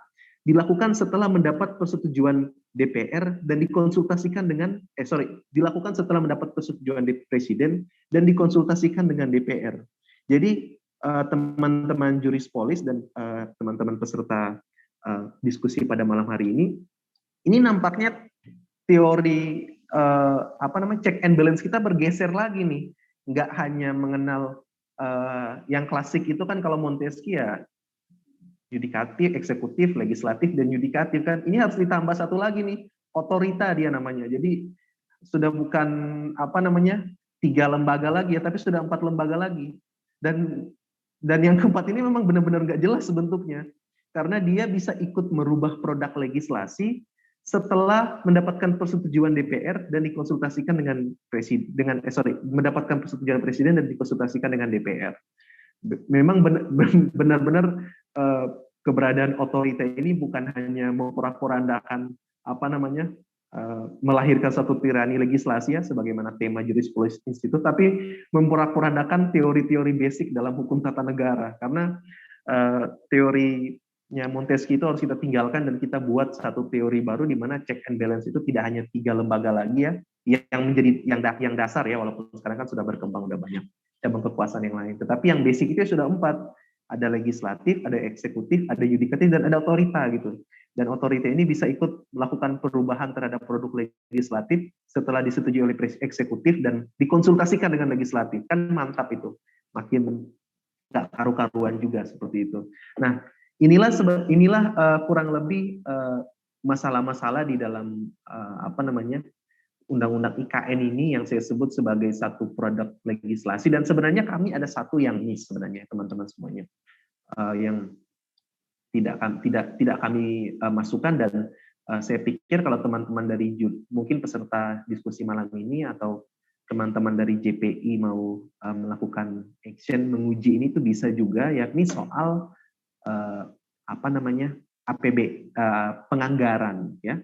dilakukan setelah mendapat persetujuan DPR dan dikonsultasikan dilakukan setelah mendapat persetujuan Presiden dan dikonsultasikan dengan DPR. Jadi teman-teman juris polis dan teman-teman peserta diskusi pada malam hari ini nampaknya teori check and balance kita bergeser lagi nih, nggak hanya mengenal yang klasik itu kan kalau Montesquieu ya yudikatif, eksekutif, legislatif, dan yudikatif kan. Ini harus ditambah satu lagi nih, otorita dia namanya. Jadi sudah bukan 3 lembaga lagi ya, tapi sudah 4 lembaga lagi. Dan yang keempat ini memang benar-benar nggak jelas bentuknya, karena dia bisa ikut merubah produk legislasi setelah mendapatkan persetujuan DPR dan dikonsultasikan dengan mendapatkan persetujuan Presiden dan dikonsultasikan dengan DPR. Memang benar-benar keberadaan otorita ini bukan hanya memporak-porandakan melahirkan satu tirani legislasi ya sebagaimana tema Jurisprudence Institute, tapi memporak-porandakan teori-teori basic dalam hukum tata negara, karena teorinya Montesquieu itu harus kita tinggalkan dan kita buat satu teori baru di mana check and balance itu tidak hanya 3 lembaga lagi ya yang menjadi yang dasar ya, walaupun sekarang kan sudah berkembang, udah banyak cabang kekuasaan yang lain. Tetapi yang basic itu sudah 4. Ada legislatif, ada eksekutif, ada yudikatif, dan ada otorita gitu. Dan otorita ini bisa ikut melakukan perubahan terhadap produk legislatif setelah disetujui oleh eksekutif dan dikonsultasikan dengan legislatif. Kan mantap itu. Makin nggak karu-karuan juga seperti itu. Nah, inilah kurang lebih masalah-masalah di dalam Undang-Undang IKN ini yang saya sebut sebagai satu produk legislasi, dan sebenarnya kami ada satu yang miss sebenarnya teman-teman semuanya, yang tidak kami masukkan, dan saya pikir kalau teman-teman dari mungkin peserta diskusi malam ini atau teman-teman dari JPI mau melakukan action menguji ini tuh bisa juga, yakni soal APB, penganggaran ya.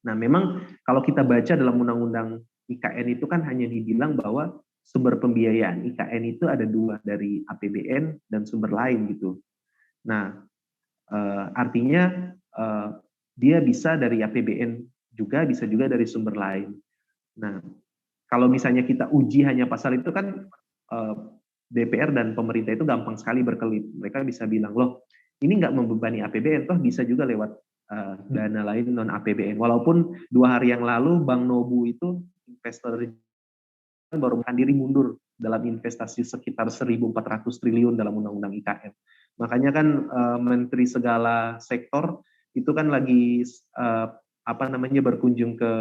Nah, memang kalau kita baca dalam undang-undang IKN itu kan hanya dibilang bahwa sumber pembiayaan IKN itu ada dua, dari APBN dan sumber lain gitu. Nah, artinya dia bisa dari APBN juga, bisa juga dari sumber lain. Nah, kalau misalnya kita uji hanya pasal itu kan DPR dan pemerintah itu gampang sekali berkelit. Mereka bisa bilang, loh ini nggak membebani APBN, toh bisa juga lewat dana lain non APBN. Walaupun 2 hari yang lalu Bang Nobu itu investor baru diri mundur dalam investasi sekitar 1.400 triliun dalam undang-undang IKN. Makanya kan menteri segala sektor itu kan lagi berkunjung ke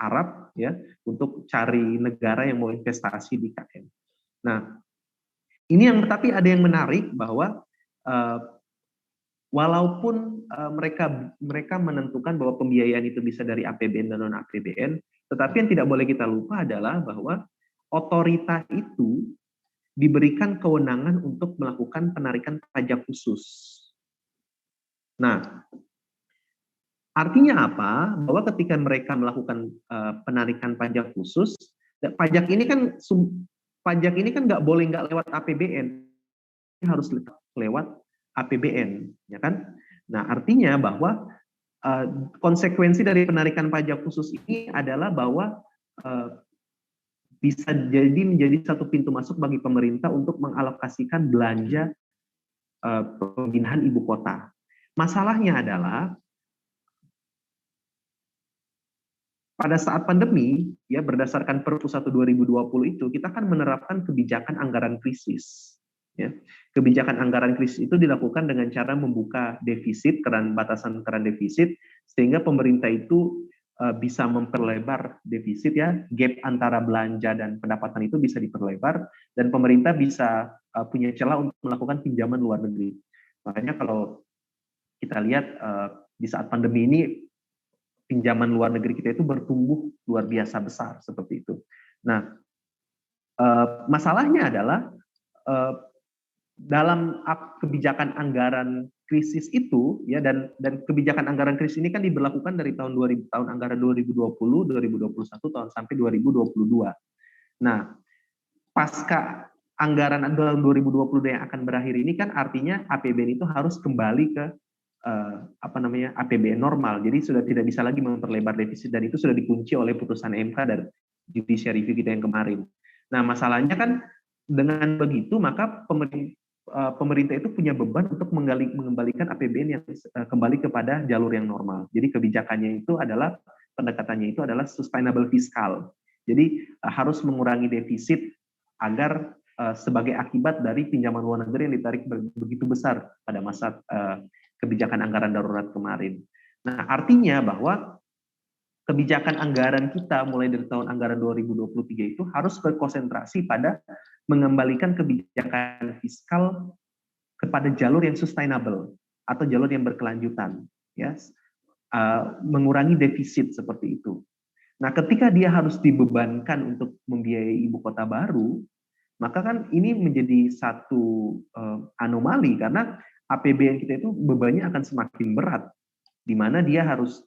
Arab ya untuk cari negara yang mau investasi di IKN. Nah, ini tapi ada yang menarik bahwa walaupun mereka menentukan bahwa pembiayaan itu bisa dari APBN dan non APBN, tetapi yang tidak boleh kita lupa adalah bahwa otorita itu diberikan kewenangan untuk melakukan penarikan pajak khusus. Nah, artinya apa? Bahwa ketika mereka melakukan penarikan pajak khusus, pajak ini kan nggak boleh nggak lewat APBN, harus lewat APBN, ya kan? Nah, artinya bahwa konsekuensi dari penarikan pajak khusus ini adalah bahwa bisa jadi menjadi satu pintu masuk bagi pemerintah untuk mengalokasikan belanja pemindahan ibu kota. Masalahnya adalah pada saat pandemi, ya berdasarkan Perpu 1 2020 itu, kita kan menerapkan kebijakan anggaran krisis. Ya. Kebijakan anggaran krisis itu dilakukan dengan cara membuka defisit, batasan keran defisit, sehingga pemerintah itu bisa memperlebar defisit, ya, gap antara belanja dan pendapatan itu bisa diperlebar, dan pemerintah bisa punya celah untuk melakukan pinjaman luar negeri. Makanya kalau kita lihat di saat pandemi ini, pinjaman luar negeri kita itu bertumbuh luar biasa besar seperti itu. Nah, masalahnya adalah dalam kebijakan anggaran krisis itu, ya, dan kebijakan anggaran krisis ini kan diberlakukan dari tahun anggaran 2020, 2021 tahun sampai 2022. Nah, pasca anggaran tahun 2022 yang akan berakhir ini kan artinya APBN itu harus kembali ke APBN normal. Jadi sudah tidak bisa lagi memperlebar defisit, dan itu sudah dikunci oleh putusan MK dan judicial review kita yang kemarin. Nah, masalahnya kan dengan begitu maka pemerintah itu punya beban untuk mengembalikan APBN yang kembali kepada jalur yang normal. Jadi kebijakannya itu adalah, pendekatannya itu adalah sustainable fiskal. Jadi harus mengurangi defisit agar sebagai akibat dari pinjaman luar negeri yang ditarik begitu besar pada masa kebijakan anggaran darurat kemarin. Nah, artinya bahwa kebijakan anggaran kita mulai dari tahun anggaran 2023 itu harus berkonsentrasi pada mengembalikan kebijakan fiskal kepada jalur yang sustainable atau jalur yang berkelanjutan, ya, mengurangi defisit seperti itu. Nah, ketika dia harus dibebankan untuk membiayai ibu kota baru, maka kan ini menjadi satu anomali, karena APBN kita itu bebannya akan semakin berat, di mana dia harus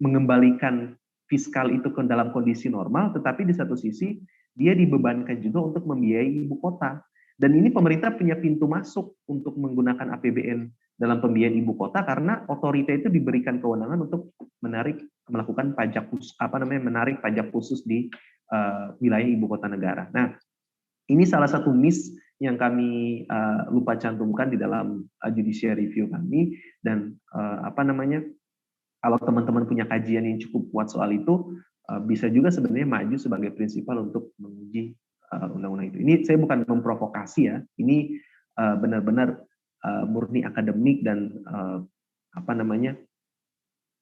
mengembalikan fiskal itu ke dalam kondisi normal, tetapi di satu sisi dia dibebankan juga untuk membiayai ibu kota. Dan ini pemerintah punya pintu masuk untuk menggunakan APBN dalam pembiayaan ibu kota, karena otorita itu diberikan kewenangan untuk melakukan pajak khusus, menarik pajak khusus di wilayah ibu kota negara. Nah, ini salah satu miss yang kami lupa cantumkan di dalam judicial review kami, dan kalau teman-teman punya kajian yang cukup kuat soal itu, bisa juga sebenarnya maju sebagai prinsipal untuk menguji undang-undang itu. Ini saya bukan memprovokasi, ya, ini benar-benar murni akademik, dan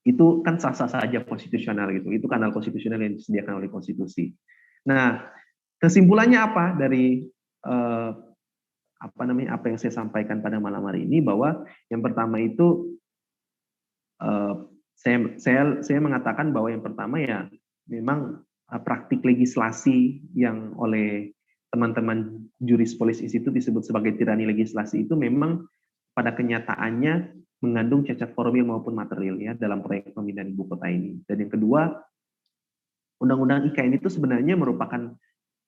itu kan sah-sah saja konstitusional gitu. Itu kanal konstitusional yang disediakan oleh konstitusi. Nah, kesimpulannya apa dari apa yang saya sampaikan pada malam hari ini, bahwa yang pertama itu saya mengatakan bahwa yang pertama ya memang praktik legislasi yang oleh teman-teman Jurispolis Institute disebut sebagai tirani legislasi itu memang pada kenyataannya mengandung cacat formil maupun material ya dalam proyek pemindahan ibu kota ini. Dan yang kedua, Undang-Undang IKN itu sebenarnya merupakan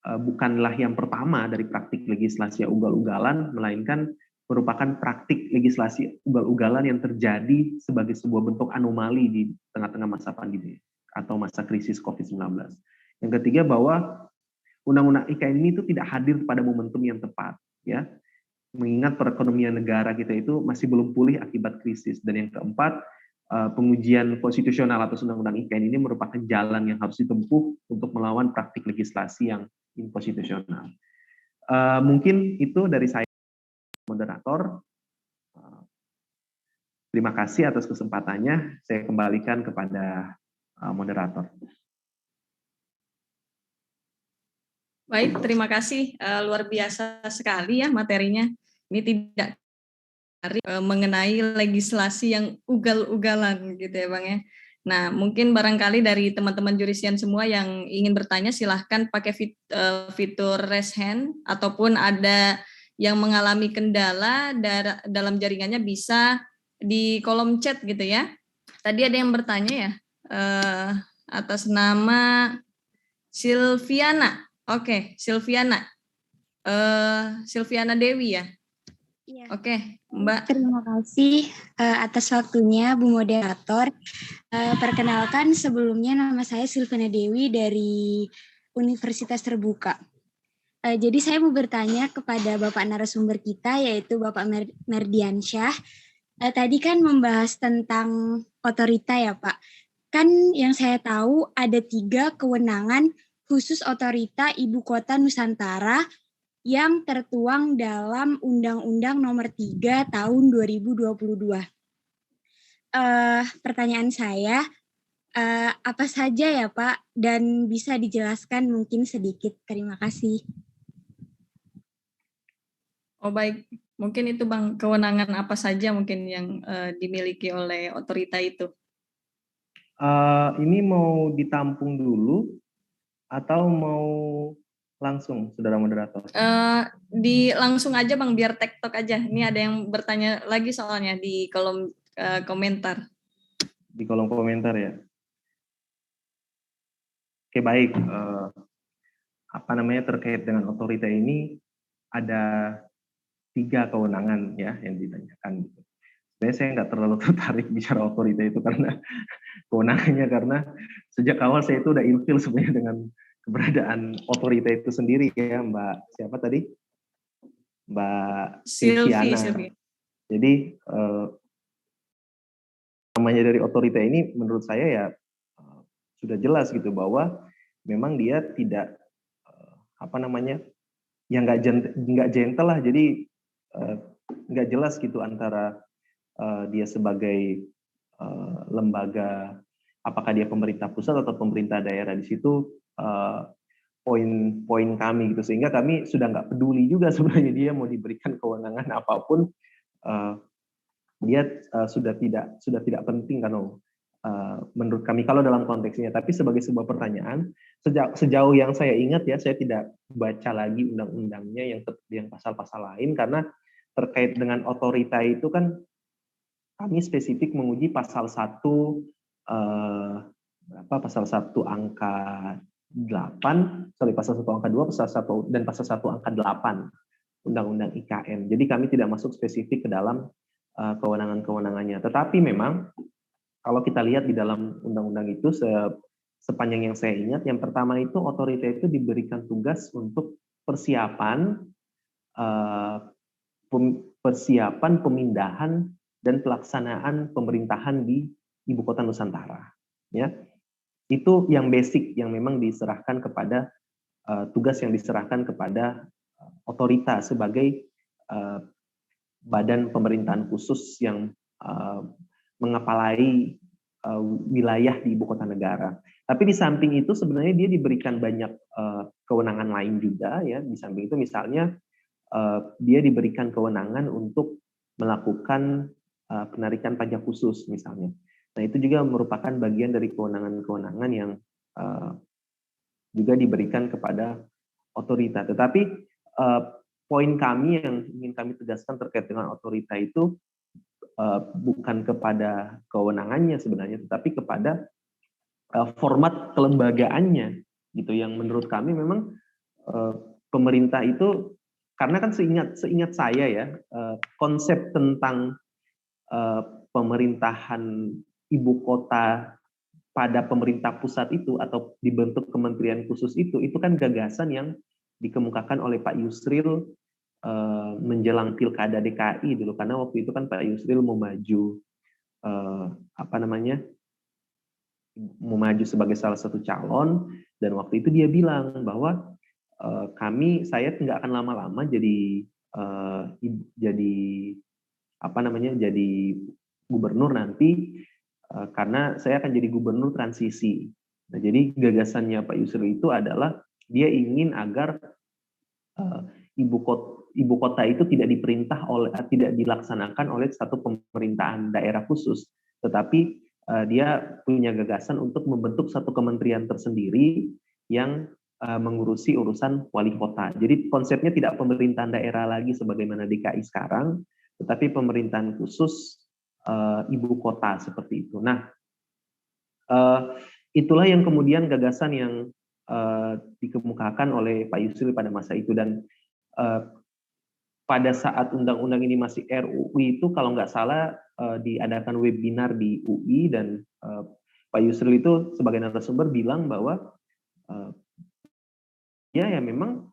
bukanlah yang pertama dari praktik legislasi ugal-ugalan, melainkan merupakan praktik legislasi ugal-ugalan yang terjadi sebagai sebuah bentuk anomali di tengah-tengah masa pandemi atau masa krisis COVID-19. Yang ketiga, bahwa Undang-Undang IKN ini itu tidak hadir pada momentum yang tepat, ya, mengingat perekonomian negara kita itu masih belum pulih akibat krisis. Dan yang keempat, pengujian konstitusional atas Undang-Undang IKN ini merupakan jalan yang harus ditempuh untuk melawan praktik legislasi yang inkonstitusional. Mungkin itu dari saya, moderator. Terima kasih atas kesempatannya. Saya kembalikan kepada moderator. Baik, terima kasih. Luar biasa sekali ya materinya. Ini tidak mengenai legislasi yang ugal-ugalan gitu ya Bang ya. Nah, mungkin barangkali dari teman-teman jurisian semua yang ingin bertanya silahkan pakai fitur raise hand, ataupun ada yang mengalami kendala dalam jaringannya bisa di kolom chat gitu ya. Tadi ada yang bertanya ya, atas nama Silviana. Oke, Silviana. Silviana Dewi ya. Iya. Oke, Mbak. Terima kasih atas waktunya, Bu Moderator. Perkenalkan, sebelumnya nama saya Silviana Dewi dari Universitas Terbuka. Jadi saya mau bertanya kepada Bapak narasumber kita, yaitu Bapak Merdiansyah. Tadi kan membahas tentang otorita ya Pak. Kan yang saya tahu ada 3 kewenangan khusus otorita Ibu Kota Nusantara yang tertuang dalam Undang-Undang Nomor 3 Tahun 2022. Pertanyaan saya, apa saja ya Pak, dan bisa dijelaskan mungkin sedikit. Terima kasih. Oh baik, mungkin itu Bang, kewenangan apa saja mungkin yang dimiliki oleh otorita itu? Ini mau ditampung dulu atau mau langsung, saudara moderator? Langsung aja Bang, biar tektok aja. Ini ada yang bertanya lagi soalnya di kolom komentar. Di kolom komentar ya. Oke baik, terkait dengan otorita ini ada 3 kewenangan ya yang ditanyakan. Sebenarnya saya nggak terlalu tertarik bicara otorita itu karena kewenangannya, karena sejak awal saya itu udah ilfil sebenarnya dengan keberadaan otorita itu sendiri ya, Mbak siapa tadi? Mbak Silviana. Jadi namanya dari otorita ini menurut saya ya sudah jelas gitu bahwa memang dia tidak yang nggak gentle lah, jadi nggak jelas gitu antara dia sebagai lembaga, apakah dia pemerintah pusat atau pemerintah daerah. Di situ poin kami gitu, sehingga kami sudah nggak peduli juga sebenarnya dia mau diberikan kewenangan apapun, dia sudah tidak penting kan menurut kami kalau dalam konteksnya. Tapi sebagai sebuah pertanyaan, sejauh yang saya ingat ya, saya tidak baca lagi undang-undangnya yang pasal-pasal lain, karena terkait dengan otorita itu kan kami spesifik menguji pasal 1 pasal 1 angka 8, pasal 1 angka 2, pasal 1 dan pasal 1 angka 8 Undang-Undang IKN. Jadi kami tidak masuk spesifik ke dalam kewenangan-kewenangannya. Tetapi memang kalau kita lihat di dalam undang-undang itu, sepanjang yang saya ingat, yang pertama itu otorita itu diberikan tugas untuk persiapan pemindahan dan pelaksanaan pemerintahan di Ibu Kota Nusantara. Ya, itu yang basic yang memang diserahkan kepada tugas yang diserahkan kepada otorita sebagai badan pemerintahan khusus yang mengepalai wilayah di ibu kota negara. Tapi di samping itu sebenarnya dia diberikan banyak kewenangan lain juga ya. Di samping itu misalnya dia diberikan kewenangan untuk melakukan penarikan pajak khusus misalnya. Nah, itu juga merupakan bagian dari kewenangan-kewenangan yang juga diberikan kepada otorita. Tetapi poin kami yang ingin kami tegaskan terkait dengan otorita itu bukan kepada kewenangannya sebenarnya, tetapi kepada format kelembagaannya, gitu. Yang menurut kami memang pemerintah itu, karena kan seingat saya ya, konsep tentang pemerintahan ibu kota pada pemerintah pusat itu atau dibentuk kementerian khusus itu kan gagasan yang dikemukakan oleh Pak Yusril menjelang pilkada DKI dulu, karena waktu itu kan Pak Yusril mau maju sebagai salah satu calon, dan waktu itu dia bilang bahwa saya nggak akan lama-lama jadi gubernur nanti, karena saya akan jadi gubernur transisi. Nah, jadi gagasannya Pak Yusril itu adalah dia ingin agar ibu kota itu tidak dilaksanakan oleh satu pemerintahan daerah khusus, tetapi dia punya gagasan untuk membentuk satu kementerian tersendiri yang mengurusi urusan wali kota. Jadi konsepnya tidak pemerintahan daerah lagi sebagaimana DKI sekarang, tetapi pemerintahan khusus ibu kota seperti itu. Nah, itulah yang kemudian gagasan yang dikemukakan oleh Pak Yusril pada masa itu, dan pada saat undang-undang ini masih RUU itu kalau nggak salah diadakan webinar di UI, dan Pak Yusril itu sebagai narasumber bilang bahwa ya memang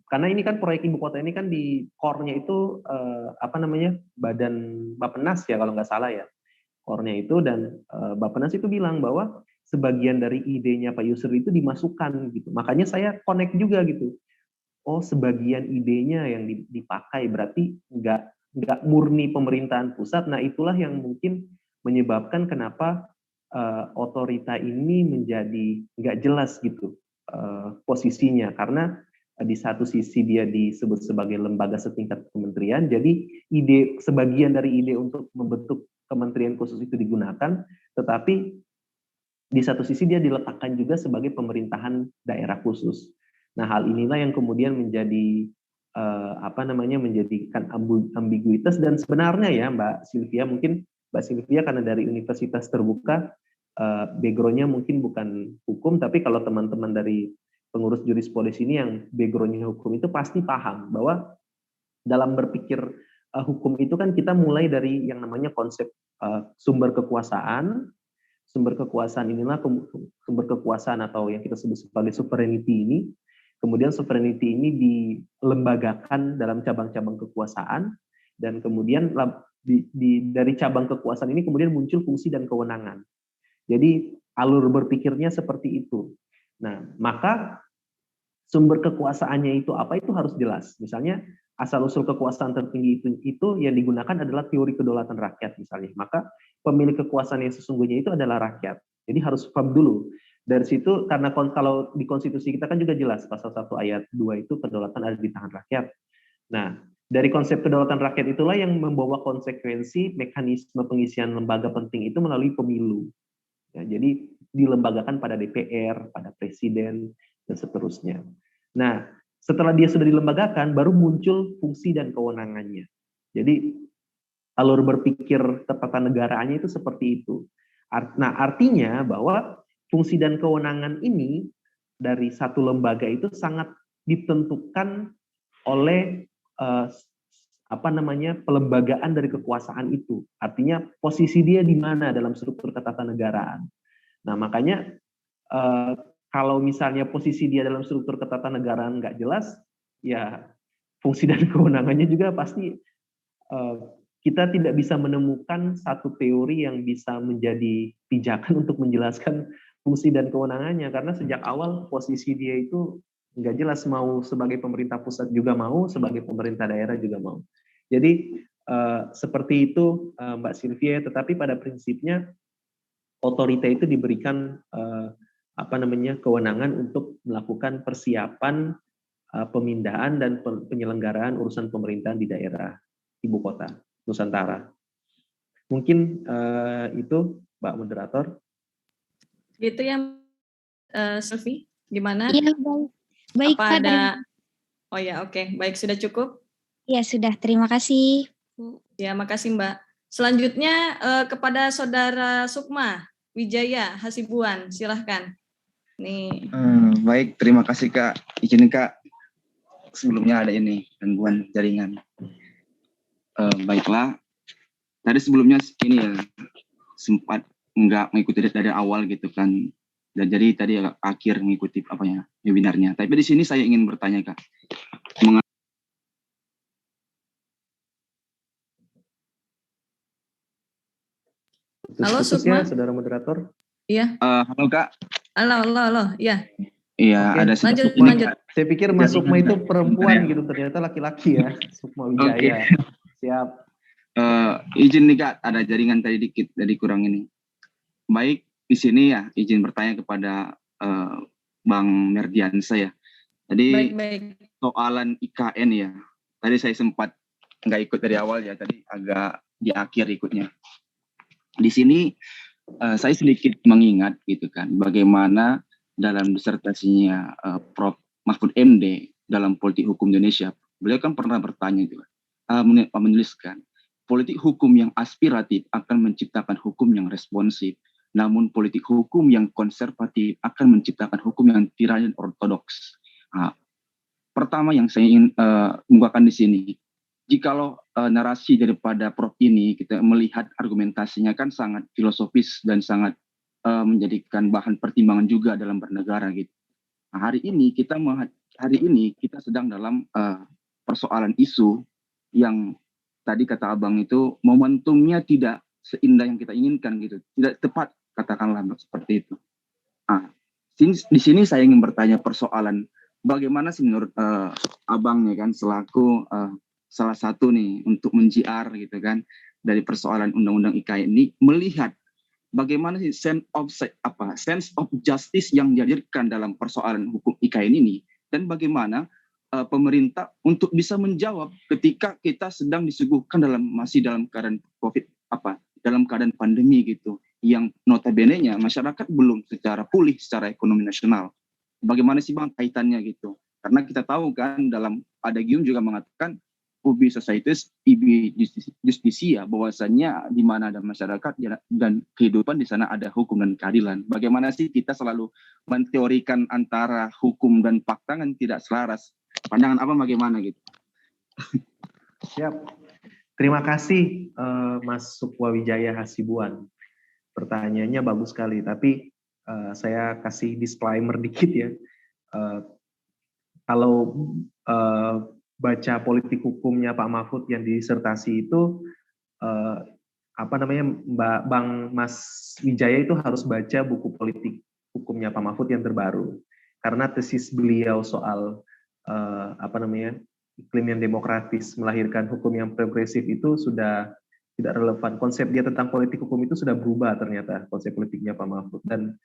karena ini kan proyek ibu kota ini kan di core-nya itu Badan Bappenas ya kalau nggak salah ya, core-nya itu, dan Bappenas itu bilang bahwa sebagian dari idenya Pak Yusril itu dimasukkan gitu. Makanya saya connect juga gitu. Oh, sebagian idenya yang dipakai, berarti nggak murni pemerintahan pusat. Nah, itulah yang mungkin menyebabkan kenapa otorita ini menjadi nggak jelas gitu posisinya, karena di satu sisi dia disebut sebagai lembaga setingkat kementerian, jadi sebagian dari ide untuk membentuk kementerian khusus itu digunakan, tetapi di satu sisi dia diletakkan juga sebagai pemerintahan daerah khusus. Nah, hal inilah yang kemudian menjadi menjadikan ambiguitas, dan sebenarnya ya Mbak Sylvia karena dari Universitas Terbuka, background-nya mungkin bukan hukum, tapi kalau teman-teman dari pengurus Jurispolis ini yang background-nya hukum itu pasti paham bahwa dalam berpikir hukum itu kan kita mulai dari yang namanya konsep sumber kekuasaan. Sumber kekuasaan inilah sumber kekuasaan atau yang kita sebut sebagai sovereignty ini. Kemudian sovereignty ini dilembagakan dalam cabang-cabang kekuasaan, dan kemudian dari cabang kekuasaan ini kemudian muncul fungsi dan kewenangan. Jadi alur berpikirnya seperti itu. Nah, maka sumber kekuasaannya itu apa itu harus jelas. Misalnya asal-usul kekuasaan tertinggi itu yang digunakan adalah teori kedaulatan rakyat misalnya. Maka pemilik kekuasaan yang sesungguhnya itu adalah rakyat. Jadi harus paham dulu. Dari situ, karena kalau di konstitusi kita kan juga jelas, pasal 1 ayat 2 itu kedaulatan ada di tangan rakyat. Nah, dari konsep kedaulatan rakyat itulah yang membawa konsekuensi mekanisme pengisian lembaga penting itu melalui pemilu. Ya, jadi dilembagakan pada DPR, pada presiden, dan seterusnya. Nah, setelah dia sudah dilembagakan, baru muncul fungsi dan kewenangannya. Jadi, alur berpikir ketatanegaraan itu seperti itu. Nah, artinya bahwa fungsi dan kewenangan ini dari satu lembaga itu sangat ditentukan oleh pelembagaan dari kekuasaan itu. Artinya posisi dia di mana dalam struktur ketatanegaraan. Nah, makanya kalau misalnya posisi dia dalam struktur ketatanegaraan nggak jelas, ya fungsi dan kewenangannya juga pasti kita tidak bisa menemukan satu teori yang bisa menjadi pijakan untuk menjelaskan fungsi dan kewenangannya, karena sejak awal posisi dia itu nggak jelas, mau sebagai pemerintah pusat juga mau, sebagai pemerintah daerah juga mau. Jadi seperti itu Mbak Sylvia, tetapi pada prinsipnya otorita itu diberikan kewenangan untuk melakukan persiapan pemindahan dan penyelenggaraan urusan pemerintahan di daerah ibu kota Nusantara. Mungkin itu, Mbak Moderator. Gitu ya, Sylvie, gimana? Iya, baik Apa Kak. ada? Oh ya, oke, baik, sudah cukup. Ya sudah, terima kasih. Ya, makasih Mbak. Selanjutnya kepada Saudara Sukma Wijaya Hasibuan, silahkan. Nih. Baik, terima kasih Kak. Izin Kak, sebelumnya ada ini gangguan jaringan. Baiklah, tadi sebelumnya ini ya sempat nggak mengikuti dari awal gitu kan. Dan jadi tadi agak akhir mengikuti webinarnya. Tapi di sini saya ingin bertanya Kak. Halo Putus Sukma. ya, Saudara Moderator. Iya. Halo Kak. Halo. Iya. Iya, Oke, ada lanjut. Saya pikir Mas Sukma itu perempuan gitu, ternyata laki-laki ya, Sukma Wijaya. Siap. Izin nih Kak, ada jaringan tadi dikit, jadi kurang ini. Baik, di sini ya izin bertanya kepada Bang Merdiansa ya. Jadi Baik. soalan IKN ya, tadi saya sempat nggak ikut dari awal ya, tadi agak di akhir ikutnya. Di sini saya sedikit mengingat gitu kan, bagaimana dalam disertasinya Prof. Mahfud MD dalam politik hukum Indonesia, beliau kan pernah bertanya juga, menuliskan, politik hukum yang aspiratif akan menciptakan hukum yang responsif, namun politik hukum yang konservatif akan menciptakan hukum yang tirani dan ortodoks. Nah, pertama yang saya ingin mengungkapkan di sini, jikalau narasi daripada Prof ini kita melihat argumentasinya kan sangat filosofis dan sangat menjadikan bahan pertimbangan juga dalam bernegara gitu. Nah, hari ini kita sedang dalam persoalan isu yang tadi kata Abang itu momentumnya tidak seindah yang kita inginkan gitu, tidak tepat katakanlah seperti itu. Nah, di sini saya ingin bertanya persoalan bagaimana sih menurut Abang ya kan selaku salah satu nih untuk men-JR gitu kan dari persoalan undang-undang IKN ini, melihat bagaimana sih sense of justice yang dihadirkan dalam persoalan hukum IKN ini, dan bagaimana pemerintah untuk bisa menjawab ketika kita sedang disuguhkan masih dalam keadaan dalam keadaan pandemi gitu, yang notabene-nya masyarakat belum secara pulih secara ekonomi nasional. Bagaimana sih Bang kaitannya gitu? Karena kita tahu kan dalam Adagium juga mengatakan ubi societas ibi justisia, bahwasannya di mana ada masyarakat dan kehidupan di sana ada hukum dan keadilan. Bagaimana sih kita selalu menteorikan antara hukum dan fakta kan tidak selaras. Pandangan apa bagaimana gitu? Siap. Terima kasih Mas Sukma Wijaya Hasibuan. Pertanyaannya bagus sekali, tapi saya kasih disclaimer dikit ya. Kalau baca politik hukumnya Pak Mahfud yang disertasi itu Bang Mas Wijaya itu harus baca buku politik hukumnya Pak Mahfud yang terbaru, karena tesis beliau soal iklim yang demokratis melahirkan hukum yang progresif itu sudah tidak relevan. Konsep dia tentang politik hukum itu sudah berubah ternyata, konsep politiknya Pak Mahfud. Dan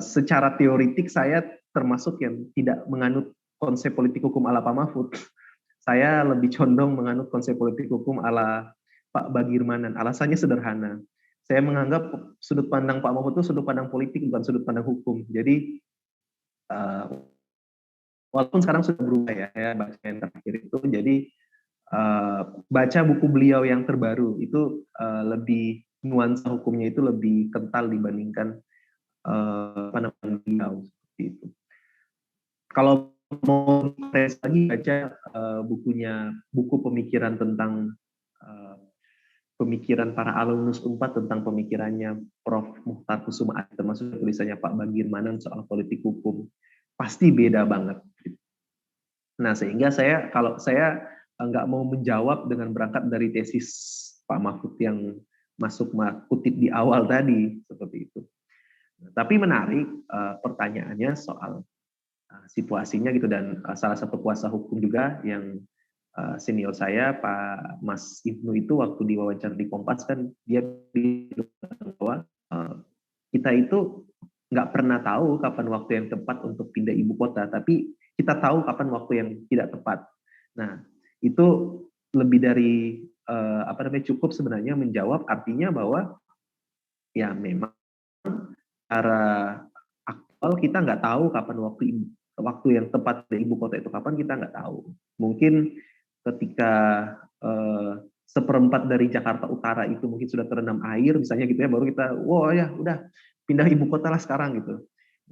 secara teoritik saya termasuk yang tidak menganut konsep politik hukum ala Pak Mahfud. Saya lebih condong menganut konsep politik hukum ala Pak Bagirmanan. Alasannya sederhana. Saya menganggap sudut pandang Pak Mahfud itu sudut pandang politik, bukan sudut pandang hukum. Jadi, walaupun sekarang sudah berubah ya baca yang terakhir itu, jadi baca buku beliau yang terbaru itu lebih nuansa hukumnya itu lebih kental dibandingkan beliau seperti itu. Kalau mau lagi baca buku pemikiran tentang pemikiran para alumnus UNPAD tentang pemikirannya Prof. Muhtar Kusuma, termasuk tulisannya Pak Bagirmanan soal politik hukum, pasti beda banget. Nah, sehingga kalau saya nggak mau menjawab dengan berangkat dari tesis Pak Mahfud yang masuk kutip di awal tadi, seperti itu. Tapi menarik pertanyaannya soal situasinya gitu, dan salah satu kuasa hukum juga yang senior saya, Pak Mas Ibnu itu waktu diwawancara di Kompas kan dia bilang bahwa kita itu nggak pernah tahu kapan waktu yang tepat untuk pindah ibu kota, tapi kita tahu kapan waktu yang tidak tepat. Nah, itu lebih dari cukup sebenarnya menjawab, artinya bahwa ya memang secara aktual kita nggak tahu kapan waktu yang tepat di ibu kota itu kapan, kita nggak tahu. Mungkin ketika seperempat dari Jakarta Utara itu mungkin sudah terendam air misalnya gitu ya, baru kita wah ya udah pindah ibu kota lah sekarang gitu.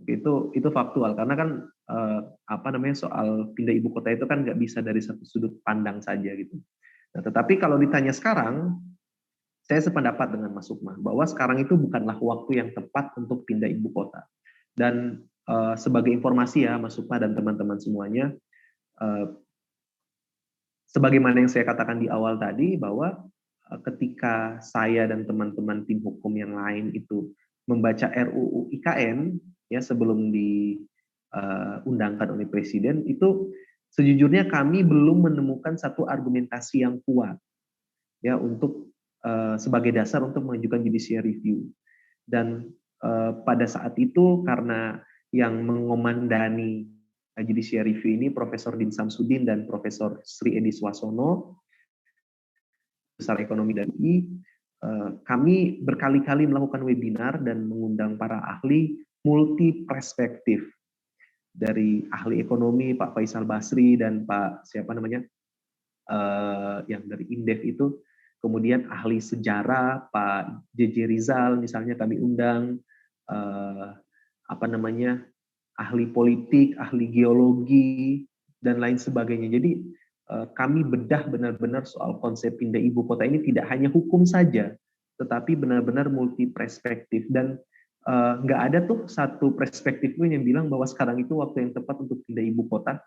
Itu faktual, karena kan soal pindah ibu kota itu kan nggak bisa dari satu sudut pandang saja gitu. Nah, tetapi kalau ditanya sekarang, saya sependapat dengan Mas Sukma bahwa sekarang itu bukanlah waktu yang tepat untuk pindah ibu kota. Dan sebagai informasi ya Mas Sukma dan teman-teman semuanya, sebagaimana yang saya katakan di awal tadi, bahwa ketika saya dan teman-teman tim hukum yang lain itu membaca RUU IKN ya sebelum diundangkan oleh Presiden, itu sejujurnya kami belum menemukan satu argumentasi yang kuat ya untuk sebagai dasar untuk mengajukan judicial review. Dan pada saat itu karena yang mengomandani judicial review ini Profesor Din Samsudin dan Profesor Sri Edi Swasono, besar ekonomi dan UI, kami berkali-kali melakukan webinar dan mengundang para ahli multi perspektif, dari ahli ekonomi Pak Faisal Basri dan Pak yang dari Indef itu, kemudian ahli sejarah Pak JJ Rizal misalnya kami undang, ahli politik, ahli geologi dan lain sebagainya. Jadi kami bedah benar-benar soal konsep pindah ibu kota ini tidak hanya hukum saja, tetapi benar-benar multi perspektif. Dan nggak ada tuh satu perspektif pun yang bilang bahwa sekarang itu waktu yang tepat untuk pindah ibu kota.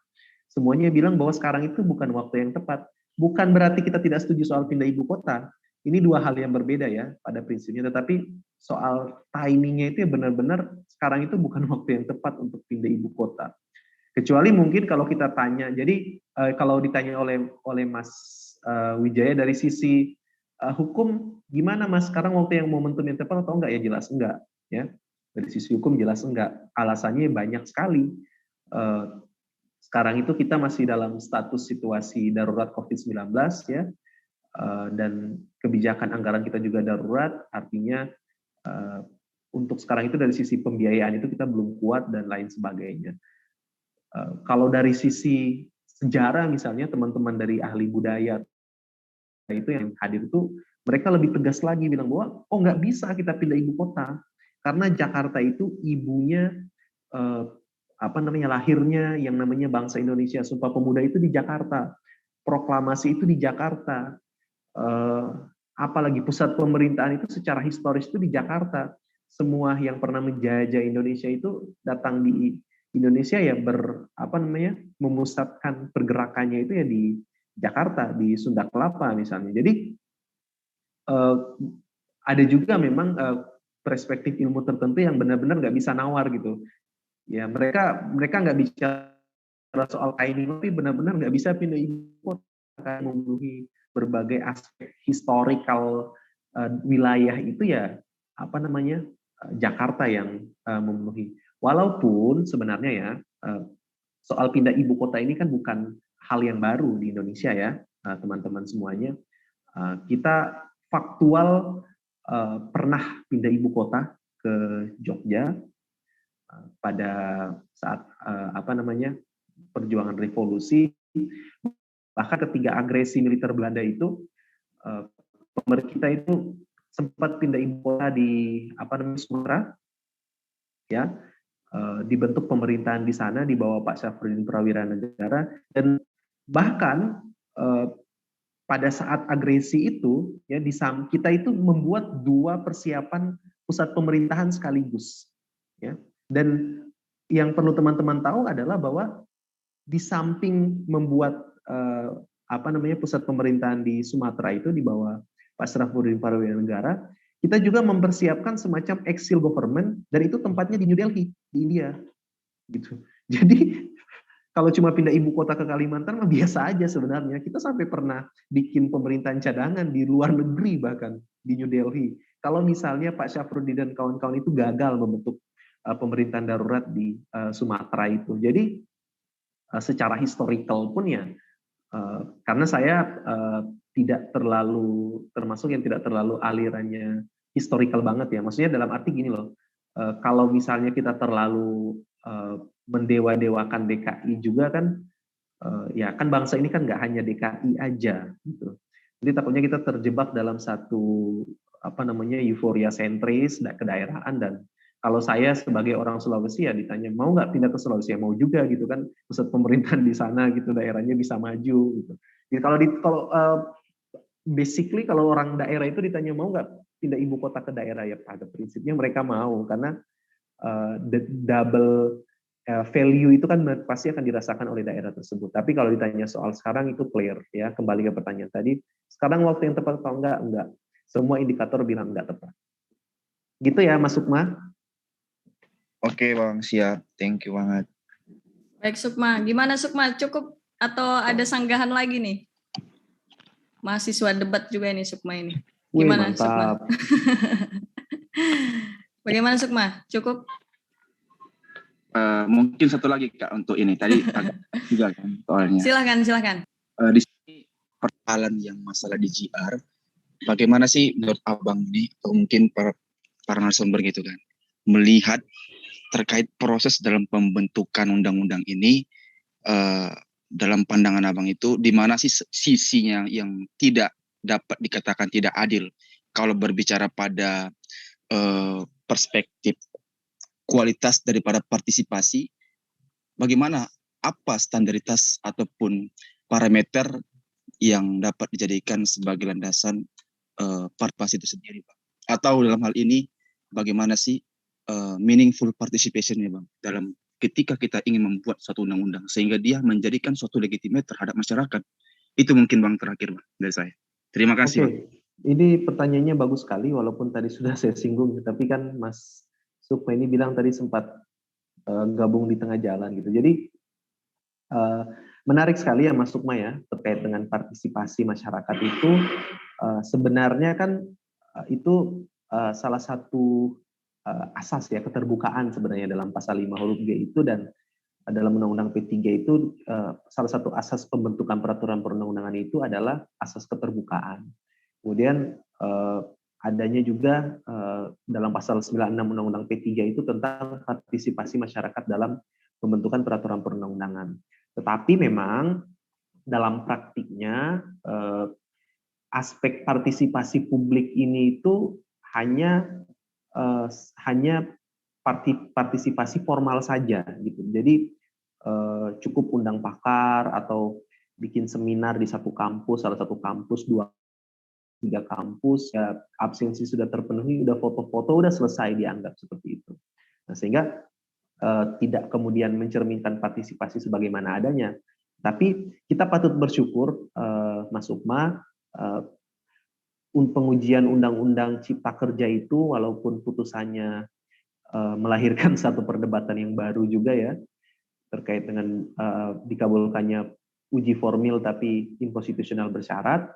Semuanya bilang bahwa sekarang itu bukan waktu yang tepat. Bukan berarti kita tidak setuju soal pindah ibu kota. Ini dua hal yang berbeda ya pada prinsipnya. Tetapi soal timingnya itu ya benar-benar sekarang itu bukan waktu yang tepat untuk pindah ibu kota. Kecuali mungkin kalau kita tanya, jadi kalau ditanya oleh Mas Wijaya dari sisi hukum, gimana Mas sekarang waktu yang momentum yang tepat atau enggak, ya jelas enggak ya. Dari sisi hukum jelas enggak. Alasannya banyak sekali. Sekarang itu kita masih dalam status situasi darurat COVID-19 ya, dan kebijakan anggaran kita juga darurat, artinya untuk sekarang itu dari sisi pembiayaan itu kita belum kuat dan lain sebagainya. Kalau dari sisi sejarah misalnya teman-teman dari ahli budaya itu yang hadir itu mereka lebih tegas lagi bilang bahwa nggak bisa kita pindah ibu kota karena Jakarta itu ibunya lahirnya yang namanya bangsa Indonesia. Sumpah Pemuda itu di Jakarta, proklamasi itu di Jakarta, apalagi pusat pemerintahan itu secara historis itu di Jakarta. Semua yang pernah menjajah Indonesia itu datang di Indonesia ya memusatkan pergerakannya itu ya di Jakarta, di Sunda Kelapa misalnya. Jadi ada juga memang perspektif ilmu tertentu yang benar-benar nggak bisa nawar gitu. Ya mereka nggak bicara soal timing, tapi benar-benar nggak bisa pindah ibu kota karena memenuhi berbagai aspek historical wilayah itu ya Jakarta yang memenuhi. Walaupun sebenarnya ya soal pindah ibu kota ini kan bukan hal yang baru di Indonesia ya teman-teman semuanya. Kita faktual pernah pindah ibu kota ke Jogja pada saat perjuangan revolusi. Bahkan ketika agresi militer Belanda itu pemerintah itu sempat pindah ibu kota di Sumatera ya. Dibentuk pemerintahan di sana di bawah Pak Syafruddin Prawira Negara, dan bahkan pada saat agresi itu ya kita itu membuat dua persiapan pusat pemerintahan sekaligus ya. Dan yang perlu teman-teman tahu adalah bahwa di samping membuat pusat pemerintahan di Sumatera itu di bawah Pak Syafruddin Prawira Negara, kita juga mempersiapkan semacam exil government, dan itu tempatnya di New Delhi, di India. Gitu. Jadi kalau cuma pindah ibu kota ke Kalimantan mah biasa aja sebenarnya. Kita sampai pernah bikin pemerintahan cadangan di luar negeri bahkan di New Delhi. Kalau misalnya Pak Syafruddin dan kawan-kawan itu gagal membentuk pemerintahan darurat di Sumatera itu. Jadi secara historical pun ya, karena saya tidak terlalu termasuk yang tidak terlalu alirannya historical banget ya. Maksudnya dalam arti gini loh, kalau misalnya kita terlalu mendewa-dewakan DKI juga kan, ya kan bangsa ini kan nggak hanya DKI aja gitu. Jadi takutnya kita terjebak dalam satu euforia sentris kedaerahan, dan kalau saya sebagai orang Sulawesi ya ditanya mau nggak pindah ke Sulawesi, ya mau juga gitu kan, pusat pemerintahan di sana gitu, daerahnya bisa maju gitu. Jadi kalau basically kalau orang daerah itu ditanya mau nggak pindah ibu kota ke daerah, ya pada prinsipnya mereka mau, karena the double value itu kan pasti akan dirasakan oleh daerah tersebut. Tapi kalau ditanya soal sekarang itu clear ya, kembali ke pertanyaan tadi, sekarang waktu yang tepat atau enggak. Semua indikator bilang enggak tepat. Gitu ya Mas Sukma. Oke Bang, siap. Thank you banget. Baik Sukma, gimana Sukma? Cukup atau ada sanggahan lagi nih? Mahasiswa debat juga ini Sukma ini. Gimana Sukma? Bagaimana Sukma? Cukup? Mungkin satu lagi Kak untuk ini. Tadi agak juga kan soalnya. Silakan. Di sini persoalan yang masalah di GR, bagaimana sih menurut Abang ini, atau mungkin para narasumber gitu kan, melihat terkait proses dalam pembentukan undang-undang ini, dalam pandangan Abang itu, di mana sih sisinya yang tidak dapat dikatakan tidak adil? Kalau berbicara pada perspektif kualitas daripada partisipasi, bagaimana, apa standaritas ataupun parameter yang dapat dijadikan sebagai landasan partisipasi itu sendiri, Bang? Atau dalam hal ini, bagaimana sih meaningful participation-nya, Bang, dalam ketika kita ingin membuat suatu undang-undang sehingga dia menjadikan suatu legitimate terhadap masyarakat? Itu mungkin Bang terakhir Bang dari saya. Terima kasih. Bang. Ini pertanyaannya bagus sekali, walaupun tadi sudah saya singgung, tapi kan Mas Sukma ini bilang tadi sempat gabung di tengah jalan gitu. Jadi menarik sekali ya Mas Sukma ya, terkait dengan partisipasi masyarakat itu. Sebenarnya kan itu salah satu asas ya, keterbukaan sebenarnya dalam pasal 5 huruf G itu, dan dalam Undang-Undang P3 itu salah satu asas pembentukan peraturan perundang-undangan itu adalah asas keterbukaan. Kemudian adanya juga dalam pasal 96 Undang-Undang P3 itu tentang partisipasi masyarakat dalam pembentukan peraturan perundang-undangan. Tetapi memang dalam praktiknya aspek partisipasi publik ini itu hanya partisipasi formal saja gitu. Jadi cukup undang pakar atau bikin seminar di satu kampus, salah satu kampus, 2-3 kampus, ya absensi sudah terpenuhi, udah foto-foto, udah selesai dianggap seperti itu. Nah, sehingga tidak kemudian mencerminkan partisipasi sebagaimana adanya. Tapi kita patut bersyukur, Mas Sukma, pengujian Undang-Undang Cipta Kerja itu walaupun putusannya melahirkan satu perdebatan yang baru juga ya, terkait dengan dikabulkannya uji formil tapi inkonstitusional bersyarat.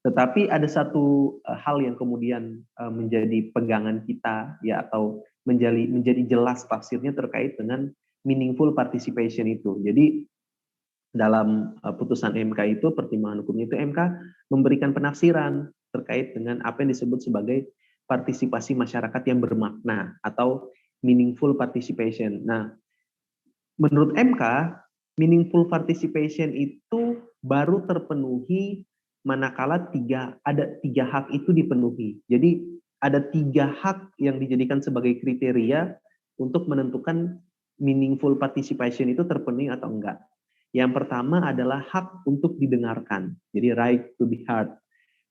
Tetapi ada satu hal yang kemudian menjadi pegangan kita ya, atau menjadi jelas tafsirnya terkait dengan meaningful participation itu. Jadi dalam putusan MK itu, pertimbangan hukumnya itu, MK memberikan penafsiran terkait dengan apa yang disebut sebagai partisipasi masyarakat yang bermakna atau meaningful participation. Nah, menurut MK, meaningful participation itu baru terpenuhi manakala ada tiga hak itu dipenuhi. Jadi ada 3 hak yang dijadikan sebagai kriteria untuk menentukan meaningful participation itu terpenuhi atau enggak. Yang pertama adalah hak untuk didengarkan, jadi right to be heard.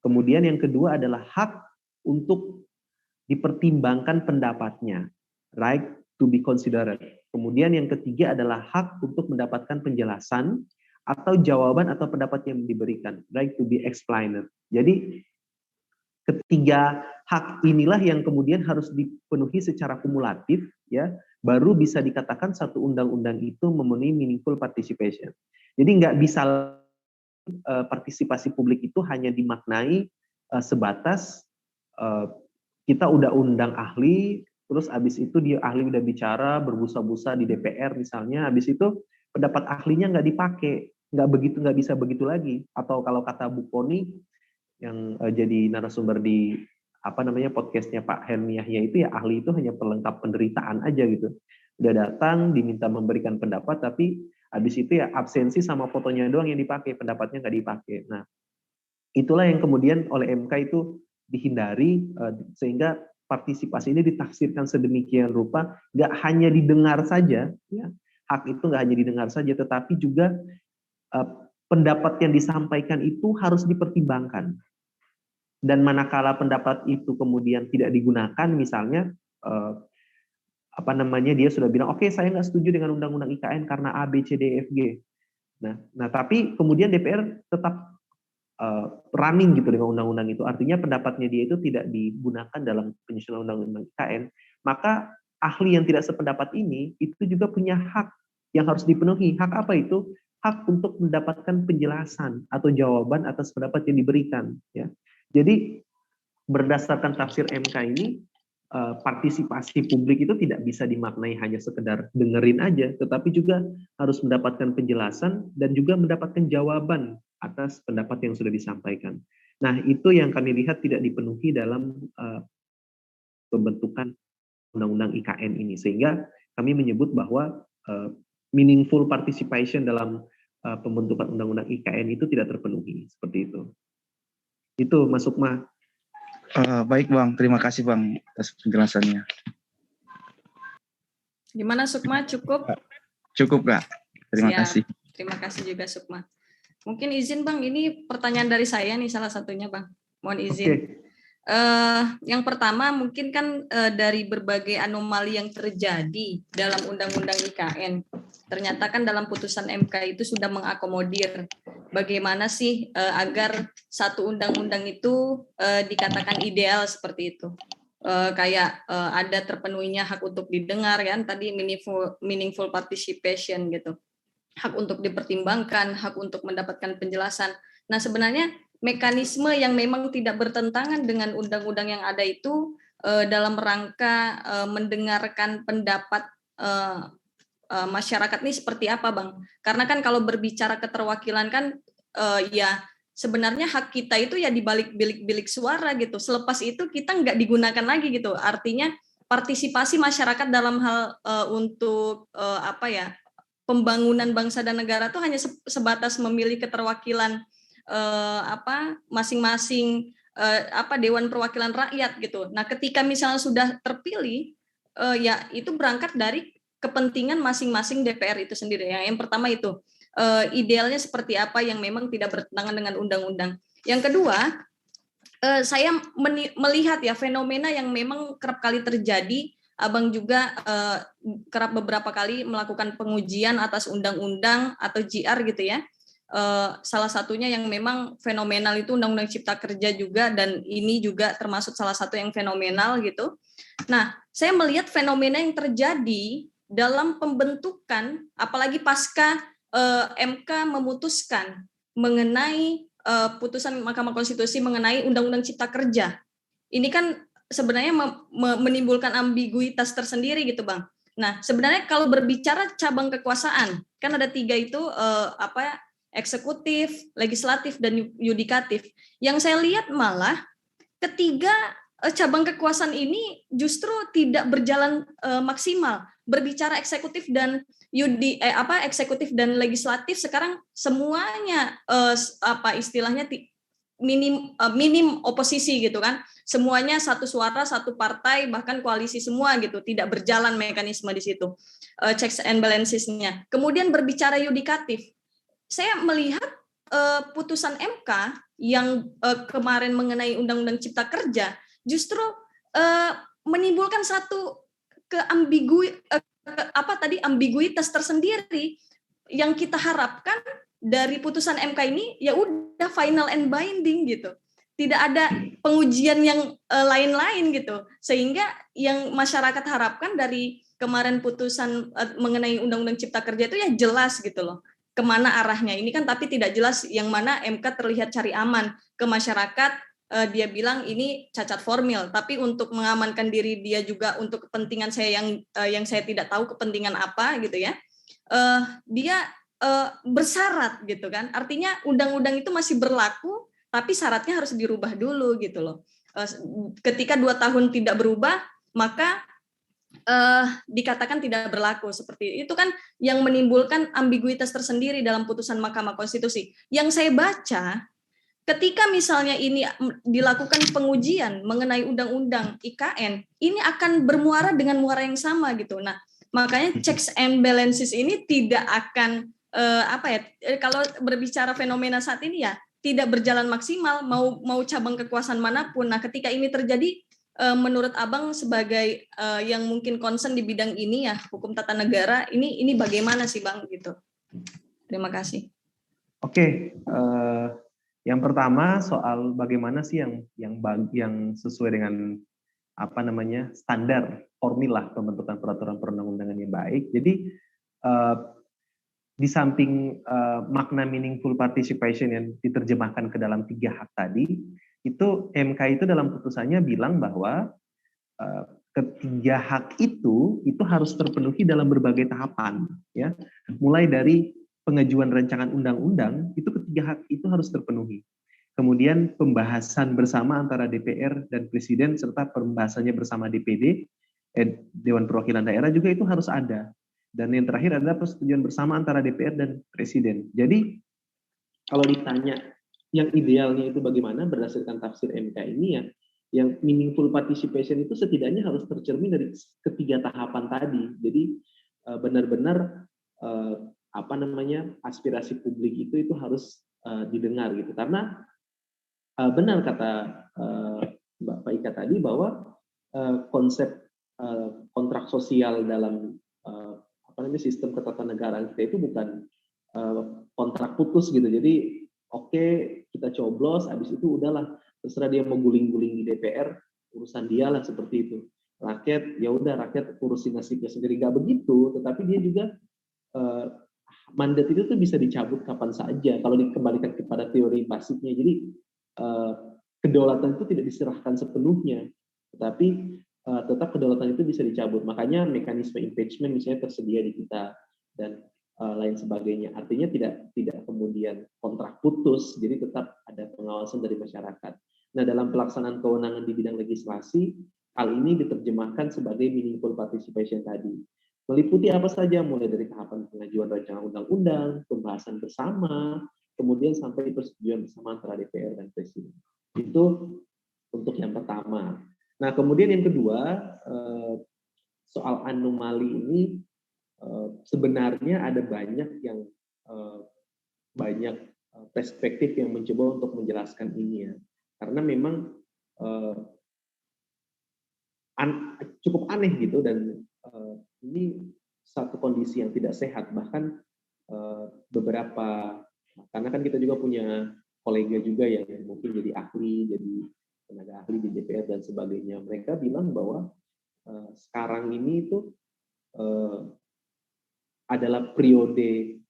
Kemudian yang kedua adalah hak untuk dipertimbangkan pendapatnya, right to be considered. Kemudian yang ketiga adalah hak untuk mendapatkan penjelasan atau jawaban atau pendapat yang diberikan, right to be explained. Jadi ketiga hak inilah yang kemudian harus dipenuhi secara kumulatif ya, baru bisa dikatakan satu undang-undang itu memenuhi meaningful participation. Jadi nggak bisa partisipasi publik itu hanya dimaknai sebatas kita udah undang ahli, terus abis itu dia ahli udah bicara berbusa-busa di DPR misalnya, abis itu pendapat ahlinya nggak dipakai, nggak bisa begitu lagi. Atau kalau kata Bu Poni yang jadi narasumber di podcastnya Pak Helmi Yahya itu, ya ahli itu hanya pelengkap penderitaan aja gitu. Udah datang diminta memberikan pendapat, tapi habis itu ya absensi sama fotonya doang yang dipakai, pendapatnya nggak dipakai. Nah, itulah yang kemudian oleh MK itu dihindari, sehingga partisipasi ini ditafsirkan sedemikian rupa, nggak hanya didengar saja, ya, hak itu nggak hanya didengar saja, tetapi juga pendapat yang disampaikan itu harus dipertimbangkan. Dan manakala pendapat itu kemudian tidak digunakan, misalnya dia sudah bilang, oke, saya nggak setuju dengan undang-undang IKN karena A, B, C, D, F, G. Nah tapi kemudian DPR tetap running gitu dengan undang-undang itu, artinya pendapatnya dia itu tidak digunakan dalam penyusunan undang-undang IKN, maka ahli yang tidak sependapat ini itu juga punya hak yang harus dipenuhi. Hak apa itu? Hak untuk mendapatkan penjelasan atau jawaban atas pendapat yang diberikan. Ya. Jadi berdasarkan tafsir MK ini, partisipasi publik itu tidak bisa dimaknai hanya sekedar dengerin aja, tetapi juga harus mendapatkan penjelasan dan juga mendapatkan jawaban atas pendapat yang sudah disampaikan. Nah, itu yang kami lihat tidak dipenuhi dalam pembentukan undang-undang IKN ini, sehingga kami menyebut bahwa meaningful participation dalam pembentukan undang-undang IKN itu tidak terpenuhi, seperti itu. Itu Mas Sukma. Baik Bang, terima kasih Bang atas penjelasannya. Gimana Sukma, cukup? Cukup Kak, terima Siap. kasih. Terima kasih juga Sukma. Mungkin izin Bang, ini pertanyaan dari saya nih salah satunya Bang. Mohon izin. Yang pertama mungkin kan dari berbagai anomali yang terjadi dalam undang-undang IKN, ternyata kan dalam putusan MK itu sudah mengakomodir bagaimana sih agar satu undang-undang itu dikatakan ideal seperti itu. Kayak ada terpenuhinya hak untuk didengar kan, tadi meaningful participation gitu. Hak untuk dipertimbangkan, hak untuk mendapatkan penjelasan. Nah, sebenarnya mekanisme yang memang tidak bertentangan dengan undang-undang yang ada itu dalam rangka mendengarkan pendapat masyarakat ini seperti apa, Bang? Karena kan kalau berbicara keterwakilan kan ya sebenarnya hak kita itu ya di balik bilik-bilik suara gitu. Selepas itu kita nggak digunakan lagi gitu. Artinya partisipasi masyarakat dalam hal untuk pembangunan bangsa dan negara itu hanya sebatas memilih keterwakilan masing-masing Dewan Perwakilan Rakyat gitu. Nah, ketika misalnya sudah terpilih, ya itu berangkat dari kepentingan masing-masing DPR itu sendiri. Yang pertama itu idealnya seperti apa yang memang tidak bertentangan dengan undang-undang. Yang kedua, saya melihat ya fenomena yang memang kerap kali terjadi. Abang juga kerap beberapa kali melakukan pengujian atas undang-undang atau JR gitu ya. Salah satunya yang memang fenomenal itu Undang-Undang Cipta Kerja juga, dan ini juga termasuk salah satu yang fenomenal gitu. Nah, saya melihat fenomena yang terjadi dalam pembentukan, apalagi pasca MK memutuskan mengenai putusan Mahkamah Konstitusi mengenai Undang-Undang Cipta Kerja. Ini kan sebenarnya menimbulkan ambiguitas tersendiri gitu, Bang. Nah, sebenarnya kalau berbicara cabang kekuasaan, kan ada 3 itu eksekutif, legislatif, dan yudikatif. Yang saya lihat malah ketiga cabang kekuasaan ini justru tidak berjalan maksimal. Berbicara eksekutif dan eksekutif dan legislatif sekarang semuanya istilahnya minim oposisi gitu kan. Semuanya satu suara, satu partai, bahkan koalisi semua gitu. Tidak berjalan mekanisme di situ. Checks and balances-nya. Kemudian berbicara yudikatif. Saya melihat putusan MK yang kemarin mengenai Undang-Undang Cipta Kerja justru menimbulkan satu ambiguitas tersendiri yang kita harapkan dari putusan MK ini ya udah final and binding gitu. Tidak ada pengujian yang lain-lain gitu. Sehingga yang masyarakat harapkan dari kemarin putusan mengenai Undang-Undang Cipta Kerja itu ya jelas gitu loh. Kemana arahnya ini kan, tapi tidak jelas yang mana MK terlihat cari aman ke masyarakat. Dia bilang ini cacat formil, tapi untuk mengamankan diri dia juga untuk kepentingan saya yang saya tidak tahu kepentingan apa gitu ya. dia bersyarat gitu kan. Artinya undang-undang itu masih berlaku, tapi syaratnya harus dirubah dulu gitu loh. Ketika 2 tahun tidak berubah, maka dikatakan tidak berlaku. Seperti itu kan yang menimbulkan ambiguitas tersendiri dalam putusan Mahkamah Konstitusi. Yang saya baca, ketika misalnya ini dilakukan pengujian mengenai undang-undang IKN, ini akan bermuara dengan muara yang sama gitu. Nah, makanya checks and balances ini tidak akan kalau berbicara fenomena saat ini ya tidak berjalan maksimal, mau cabang kekuasaan manapun. Nah, ketika ini terjadi, menurut Abang sebagai yang mungkin concern di bidang ini ya, hukum tata negara, ini bagaimana sih Bang gitu? Terima kasih. Oke, yang pertama soal bagaimana sih yang sesuai dengan standar formil pembentukan peraturan perundang-undangan yang baik. Jadi di samping makna meaningful participation yang diterjemahkan ke dalam 3 hak tadi, itu MK itu dalam putusannya bilang bahwa ketiga hak itu harus terpenuhi dalam berbagai tahapan, ya. Mulai dari pengajuan rancangan undang-undang, itu ketiga hak itu harus terpenuhi. Kemudian pembahasan bersama antara DPR dan Presiden serta pembahasannya bersama DPD, Dewan Perwakilan Daerah juga itu harus ada. Dan yang terakhir adalah persetujuan bersama antara DPR dan Presiden. Jadi kalau ditanya yang idealnya itu bagaimana berdasarkan tafsir MK ini ya, yang meaningful participation itu setidaknya harus tercermin dari ketiga tahapan tadi. Jadi benar-benar aspirasi publik itu harus didengar gitu. Karena benar kata Mbak Ika tadi bahwa konsep kontrak sosial dalam sistem ketatanegaraan kita itu bukan kontrak putus gitu. Jadi oke, kita coblos, habis itu udahlah terserah dia mau guling-guling di DPR, urusan dia lah seperti itu. Rakyat ya udah, rakyat urusin nasibnya sendiri, nggak begitu. Tetapi dia juga mandat itu tuh bisa dicabut kapan saja kalau dikembalikan kepada teori basicnya. Jadi kedaulatan itu tidak diserahkan sepenuhnya, tetapi tetap kedaulatan itu bisa dicabut. Makanya mekanisme impeachment misalnya tersedia di kita dan lain sebagainya. Artinya tidak kemudian kontrak putus, jadi tetap ada pengawasan dari masyarakat. Nah, dalam pelaksanaan kewenangan di bidang legislasi, hal ini diterjemahkan sebagai meaningful participation tadi. Meliputi apa saja, mulai dari tahapan pengajuan rancangan undang-undang, pembahasan bersama, kemudian sampai persetujuan bersama antara DPR dan Presiden. Itu untuk yang pertama. Nah, kemudian yang kedua, soal anomali ini sebenarnya ada banyak perspektif yang mencoba untuk menjelaskan ini ya. Karena memang cukup aneh gitu, dan ini satu kondisi yang tidak sehat. Bahkan karena kan kita juga punya kolega juga yang mungkin jadi ahli, jadi tenaga ahli di DPR dan sebagainya. Mereka bilang bahwa sekarang ini itu adalah periode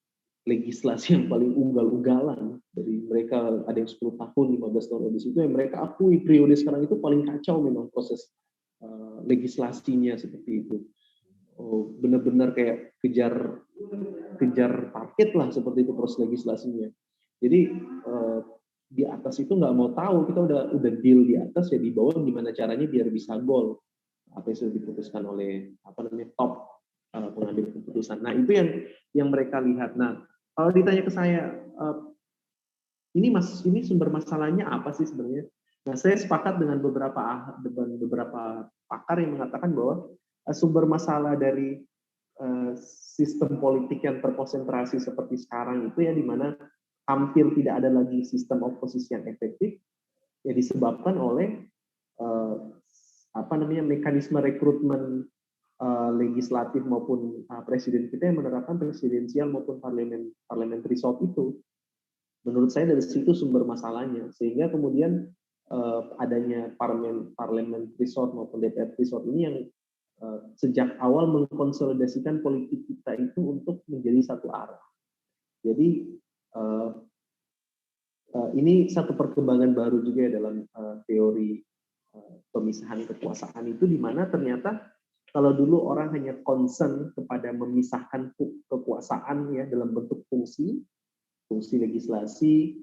legislasi yang paling ugal-ugalan. Dari mereka ada yang 10 tahun, 15 tahun habis itu, yang mereka akui periode sekarang itu paling kacau memang proses legislasinya seperti itu. Benar-benar kayak kejar target lah seperti itu proses legislasinya. Jadi di atas itu nggak mau tahu, kita udah deal di atas, ya di bawah gimana caranya biar bisa gol apa yang sudah diputuskan oleh top pengambil keputusan. Nah, itu yang mereka lihat. Nah, kalau ditanya ke saya, ini sumber masalahnya apa sih sebenarnya? Nah, saya sepakat dengan beberapa pakar yang mengatakan bahwa sumber masalah dari sistem politik yang terkonsentrasi seperti sekarang itu ya, di mana hampir tidak ada lagi sistem oposisi yang efektif, ya disebabkan oleh mekanisme rekrutmen legislatif maupun presiden kita yang menerapkan presidensial maupun parliamentary threshold itu. Menurut saya dari situ sumber masalahnya, sehingga kemudian adanya parliamentary threshold maupun DPR threshold ini yang sejak awal mengkonsolidasikan politik kita itu untuk menjadi satu arah. Jadi ini satu perkembangan baru juga dalam teori pemisahan kekuasaan itu, di mana ternyata Kalau dulu orang hanya concern kepada memisahkan kekuasaan ya dalam bentuk fungsi legislasi,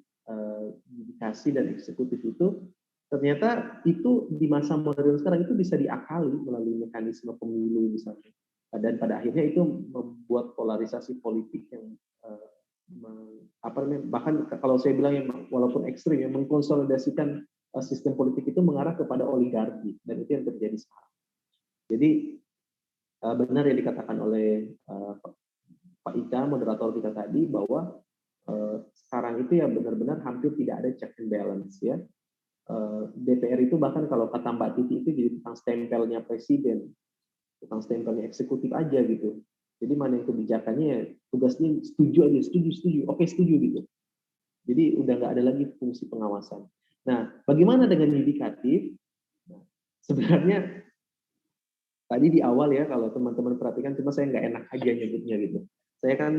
yudikasi dan eksekutif itu, ternyata itu di masa modern sekarang itu bisa diakali melalui mekanisme pemilu misalnya. Dan pada akhirnya itu membuat polarisasi politik yang bahkan kalau saya bilang yang walaupun ekstrim yang mengkonsolidasikan sistem politik itu mengarah kepada oligarki, dan itu yang terjadi sekarang. Jadi benar yang dikatakan oleh Pak Ika, moderator kita tadi, bahwa sekarang itu ya benar-benar hampir tidak ada check and balance ya. DPR itu bahkan kalau kata Mbak Titi itu jadi tukang stempelnya presiden, tukang stempelnya eksekutif aja gitu. Jadi mana yang kebijakannya ya tugasnya setuju aja, setuju, oke setuju gitu. Jadi udah nggak ada lagi fungsi pengawasan. Nah, bagaimana dengan yudikatif? Nah, sebenarnya tadi di awal ya, kalau teman-teman perhatikan, cuma saya nggak enak aja nyebutnya gitu. Saya kan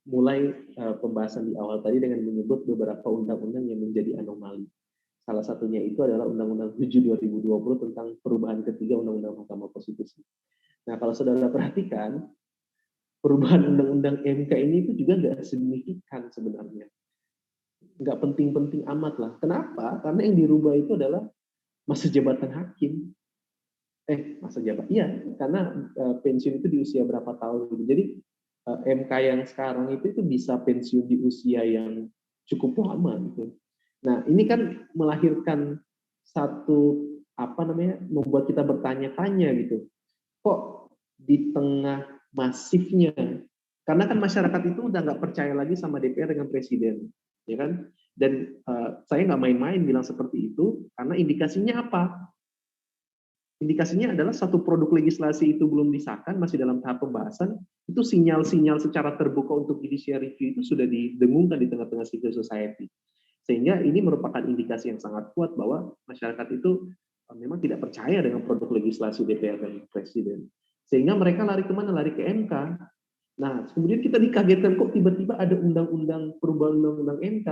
mulai pembahasan di awal tadi dengan menyebut beberapa undang-undang yang menjadi anomali. Salah satunya itu adalah Undang-Undang 7 2020 tentang perubahan ketiga Undang-Undang Mahkamah Konstitusi. Nah, kalau saudara perhatikan, perubahan Undang-Undang MK ini itu juga nggak signifikan sebenarnya. Nggak penting-penting amat lah. Kenapa? Karena yang dirubah itu adalah masa jabatan hakim. Masa jabatan, iya, karena pensiun itu di usia berapa tahun gitu. Jadi MK yang sekarang itu bisa pensiun di usia yang cukup lama gitu. Nah, ini kan melahirkan satu membuat kita bertanya-tanya gitu. Kok di tengah masifnya, karena kan masyarakat itu udah nggak percaya lagi sama DPR dengan presiden, ya kan? Dan saya nggak main-main bilang seperti itu, karena indikasinya apa? Indikasinya adalah satu produk legislasi itu belum disahkan, masih dalam tahap pembahasan, itu sinyal-sinyal secara terbuka untuk judicial review itu sudah didengungkan di tengah-tengah civil society. Sehingga ini merupakan indikasi yang sangat kuat bahwa masyarakat itu memang tidak percaya dengan produk legislasi DPR dan Presiden. Sehingga mereka lari kemana? Lari ke MK. Nah, kemudian kita dikagetkan kok tiba-tiba ada undang-undang perubahan undang-undang MK,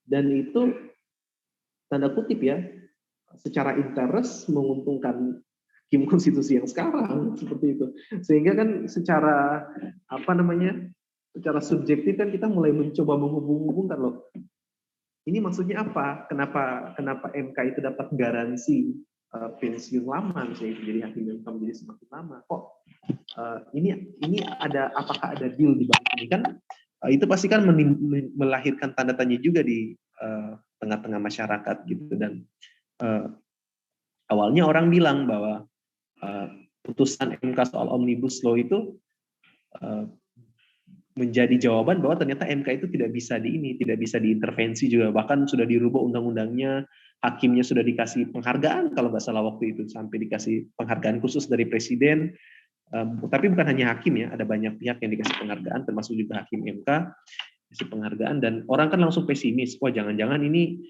dan itu tanda kutip ya, secara interest menguntungkan hakim konstitusi yang sekarang seperti itu. Sehingga kan secara secara subjektif kan kita mulai mencoba menghubung-hubungkan loh. Ini maksudnya apa? Kenapa MK itu dapat garansi pensiun lama misalnya, jadi hakim MK menjadi semakin lama? Kok ini ada, apakah ada deal di balik ini kan? Itu pasti kan melahirkan tanda tanya juga di tengah-tengah masyarakat gitu. Dan awalnya orang bilang bahwa putusan MK soal Omnibus Law itu menjadi jawaban bahwa ternyata MK itu tidak bisa diintervensi juga, bahkan sudah dirubah undang-undangnya, hakimnya sudah dikasih penghargaan kalau nggak salah waktu itu, sampai dikasih penghargaan khusus dari presiden. Tapi bukan hanya hakim ya, ada banyak pihak yang dikasih penghargaan, termasuk juga hakim MK dikasih penghargaan, dan orang kan langsung pesimis, wah jangan-jangan ini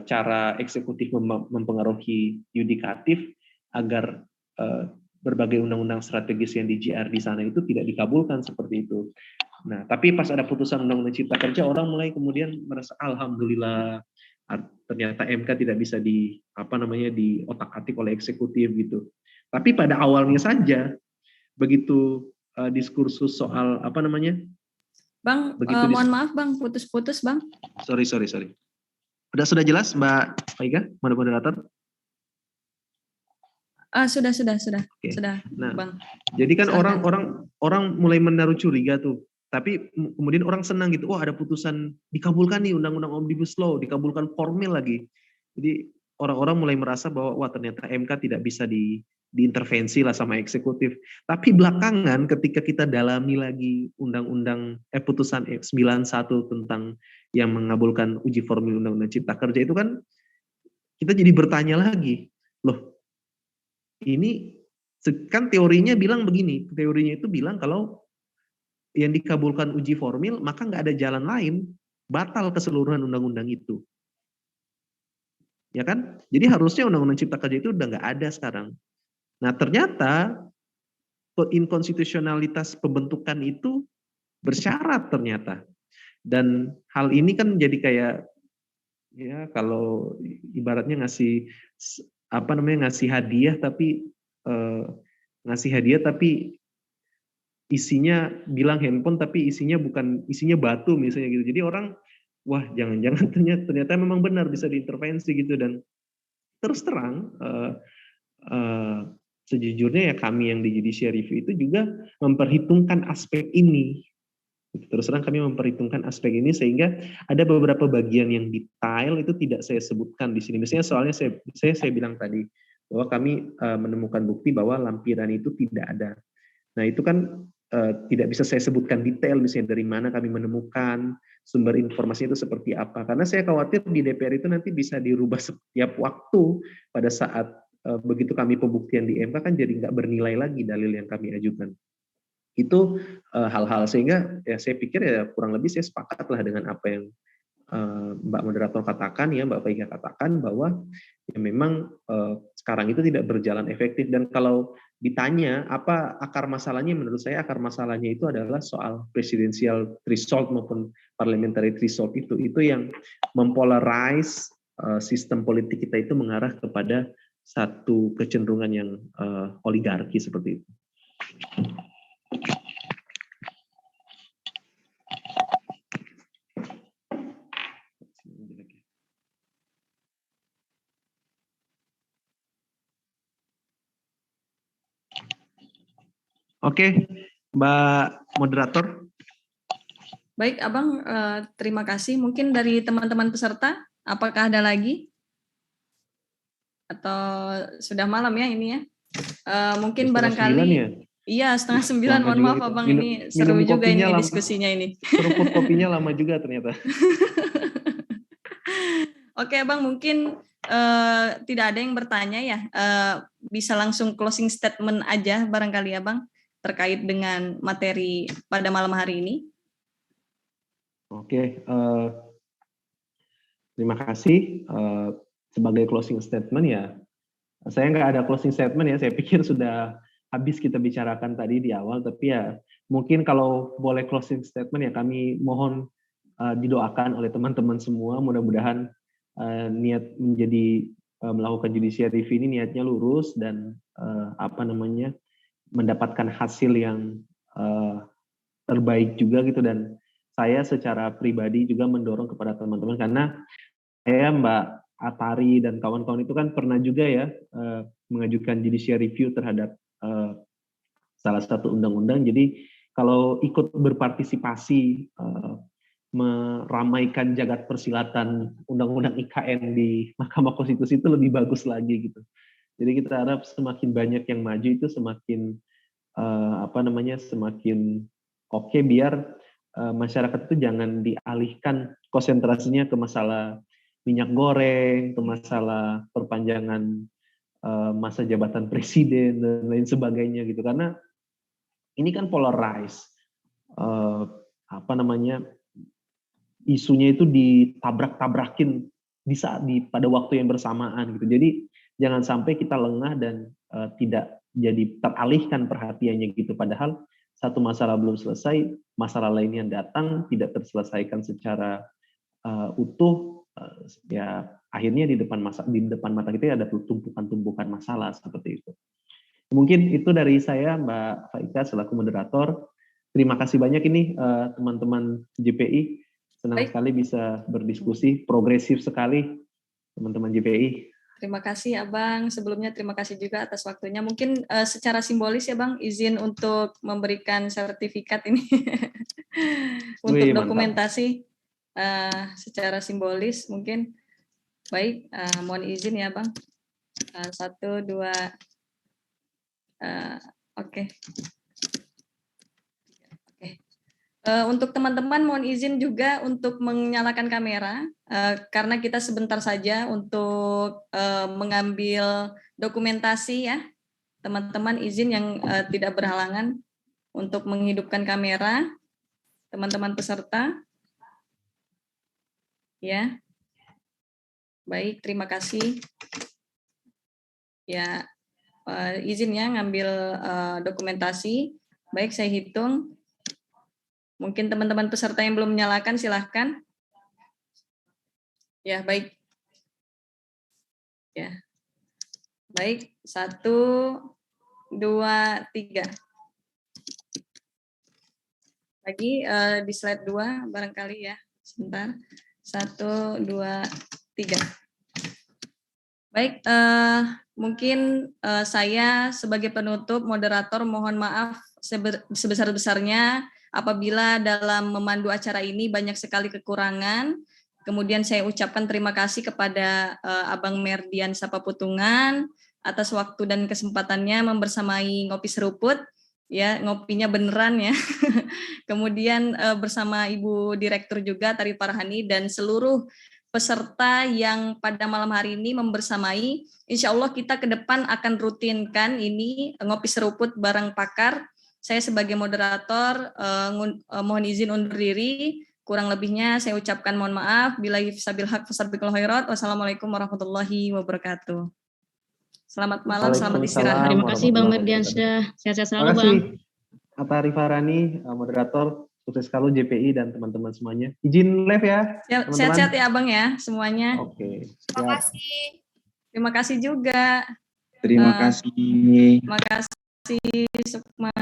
cara eksekutif mempengaruhi yudikatif agar berbagai undang-undang strategis yang di JR di sana itu tidak dikabulkan seperti itu. Nah, tapi pas ada putusan Undang-Undang Cipta Kerja, orang mulai kemudian merasa alhamdulillah ternyata MK tidak bisa di otak-atik oleh eksekutif gitu. Tapi pada awalnya saja begitu diskursus soal Bang, mohon maaf Bang, putus-putus Bang. Sorry. Sudah jelas Mbak Aika, moderator? Sudah. Okay. Sudah, nah, Bang. Jadi kan Silahkan. orang mulai menaruh curiga tuh. Tapi kemudian orang senang gitu, ada putusan dikabulkan nih Undang-Undang Omnibus Law, dikabulkan formil lagi. Jadi orang-orang mulai merasa bahwa ternyata MK tidak bisa diintervensi lah sama eksekutif. Tapi belakangan ketika kita dalami lagi putusan 91 tentang yang mengabulkan uji formil Undang-Undang Cipta Kerja itu kan kita jadi bertanya lagi, loh ini kan teorinya bilang begini, teorinya itu bilang kalau yang dikabulkan uji formil, maka nggak ada jalan lain, batal keseluruhan undang-undang itu. Ya kan? Jadi harusnya Undang-Undang Cipta Kerja itu udah nggak ada sekarang. Nah ternyata inkonstitusionalitas pembentukan itu bersyarat ternyata. Dan hal ini kan jadi kayak, ya kalau ibaratnya ngasih hadiah tapi ngasih hadiah tapi isinya bilang handphone tapi isinya batu misalnya gitu. Jadi orang wah jangan-jangan ternyata memang benar bisa diintervensi gitu. Dan terus terang sejujurnya ya kami yang di judicial review itu juga memperhitungkan aspek ini. Terus terang kami memperhitungkan aspek ini sehingga ada beberapa bagian yang detail itu tidak saya sebutkan di sini. Misalnya soalnya saya bilang tadi bahwa kami menemukan bukti bahwa lampiran itu tidak ada. Nah itu kan tidak bisa saya sebutkan detail misalnya dari mana kami menemukan, sumber informasi itu seperti apa. Karena saya khawatir di DPR itu nanti bisa dirubah setiap waktu pada saat begitu kami pembuktian di MK kan jadi nggak bernilai lagi dalil yang kami ajukan. Itu hal-hal sehingga ya saya pikir ya kurang lebih saya sepakat lah dengan apa yang Mbak moderator katakan ya, Mbak Faika katakan bahwa ya memang sekarang itu tidak berjalan efektif. Dan kalau ditanya apa akar masalahnya, menurut saya akar masalahnya itu adalah soal presidential threshold maupun parliamentary threshold itu yang mempolarize sistem politik kita itu mengarah kepada satu kecenderungan yang oligarki seperti itu. Oke, Mbak moderator. Baik, Abang, terima kasih. Mungkin dari teman-teman peserta, apakah ada lagi? Atau sudah malam ya ini ya? Mungkin barangkali. Ya? Iya, 8:30. Mohon maaf, Abang, ini seru juga ini diskusinya ini. Seruput kopinya lama juga ternyata. Oke, Abang, mungkin tidak ada yang bertanya ya. Bisa langsung closing statement aja barangkali, Abang, terkait dengan materi pada malam hari ini. Oke, terima kasih. Sebagai closing statement ya, saya nggak ada closing statement ya, saya pikir sudah habis kita bicarakan tadi di awal, tapi ya mungkin kalau boleh closing statement ya kami mohon didoakan oleh teman-teman semua, mudah-mudahan niat menjadi melakukan judicial review ini niatnya lurus dan mendapatkan hasil yang terbaik juga gitu. Dan saya secara pribadi juga mendorong kepada teman-teman karena saya Mbak Atari dan kawan-kawan itu kan pernah juga ya mengajukan judicial review terhadap salah satu undang-undang. Jadi kalau ikut berpartisipasi meramaikan jagat persilatan undang-undang IKN di Mahkamah Konstitusi itu lebih bagus lagi gitu. Jadi kita harap semakin banyak yang maju itu semakin semakin oke, biar masyarakat itu jangan dialihkan konsentrasinya ke masalah minyak goreng, ke masalah perpanjangan masa jabatan presiden dan lain sebagainya gitu. Karena ini kan polarize, isunya itu ditabrak-tabrakin pada waktu yang bersamaan gitu. Jadi jangan sampai kita lengah dan tidak jadi teralihkan perhatiannya gitu. Padahal satu masalah belum selesai, masalah lain yang datang tidak terselesaikan secara utuh, ya akhirnya di depan mata kita ada tumpukan-tumpukan masalah seperti itu. Mungkin itu dari saya, Mbak Faika selaku moderator. Terima kasih banyak ini teman-teman JPI. Senang sekali bisa berdiskusi, progresif sekali teman-teman JPI. Terima kasih Abang. Sebelumnya terima kasih juga atas waktunya. Mungkin secara simbolis ya Bang, izin untuk memberikan sertifikat ini untuk dokumentasi secara simbolis mungkin. Baik, mohon izin ya Bang. 1, 2, oke. Untuk teman-teman mohon izin juga untuk menyalakan kamera karena kita sebentar saja untuk mengambil dokumentasi ya. Teman-teman izin yang tidak berhalangan untuk menghidupkan kamera teman-teman peserta. Ya. Baik, terima kasih. Ya, izin ya ngambil dokumentasi. Baik, saya hitung. Mungkin teman-teman peserta yang belum menyalakan, silahkan. Ya, baik. Ya. Baik, 1, 2, 3. Lagi di slide 2 barangkali ya. Sebentar. 1, 2, 3. Baik, mungkin saya sebagai penutup moderator mohon maaf sebesar-besarnya apabila dalam memandu acara ini banyak sekali kekurangan. Kemudian saya ucapkan terima kasih kepada Abang Merdian Sapaputungan atas waktu dan kesempatannya membersamai Ngopi Seruput. Ya, ngopinya beneran ya. Kemudian bersama Ibu Direktur juga Tari Farhani dan seluruh peserta yang pada malam hari ini membersamai. Insya Allah kita ke depan akan rutinkan ini Ngopi Seruput bareng pakar. Saya sebagai moderator mohon izin undur diri. Kurang lebihnya saya ucapkan mohon maaf. Billahi fisabil haq fasabiqul khairat. Wassalamualaikum warahmatullahi wabarakatuh. Selamat malam, selamat istirahat. Terima kasih Bang Merdiansyah. Sehat-sehat selalu Bang. Terima kasih Atta Rifarani, moderator, sukses selalu JPI dan teman-teman semuanya. Izin live ya. Sehat-sehat ya Abang ya semuanya. Oke. Terima kasih. Terima kasih juga. Terima kasih. Terima kasih Sukma.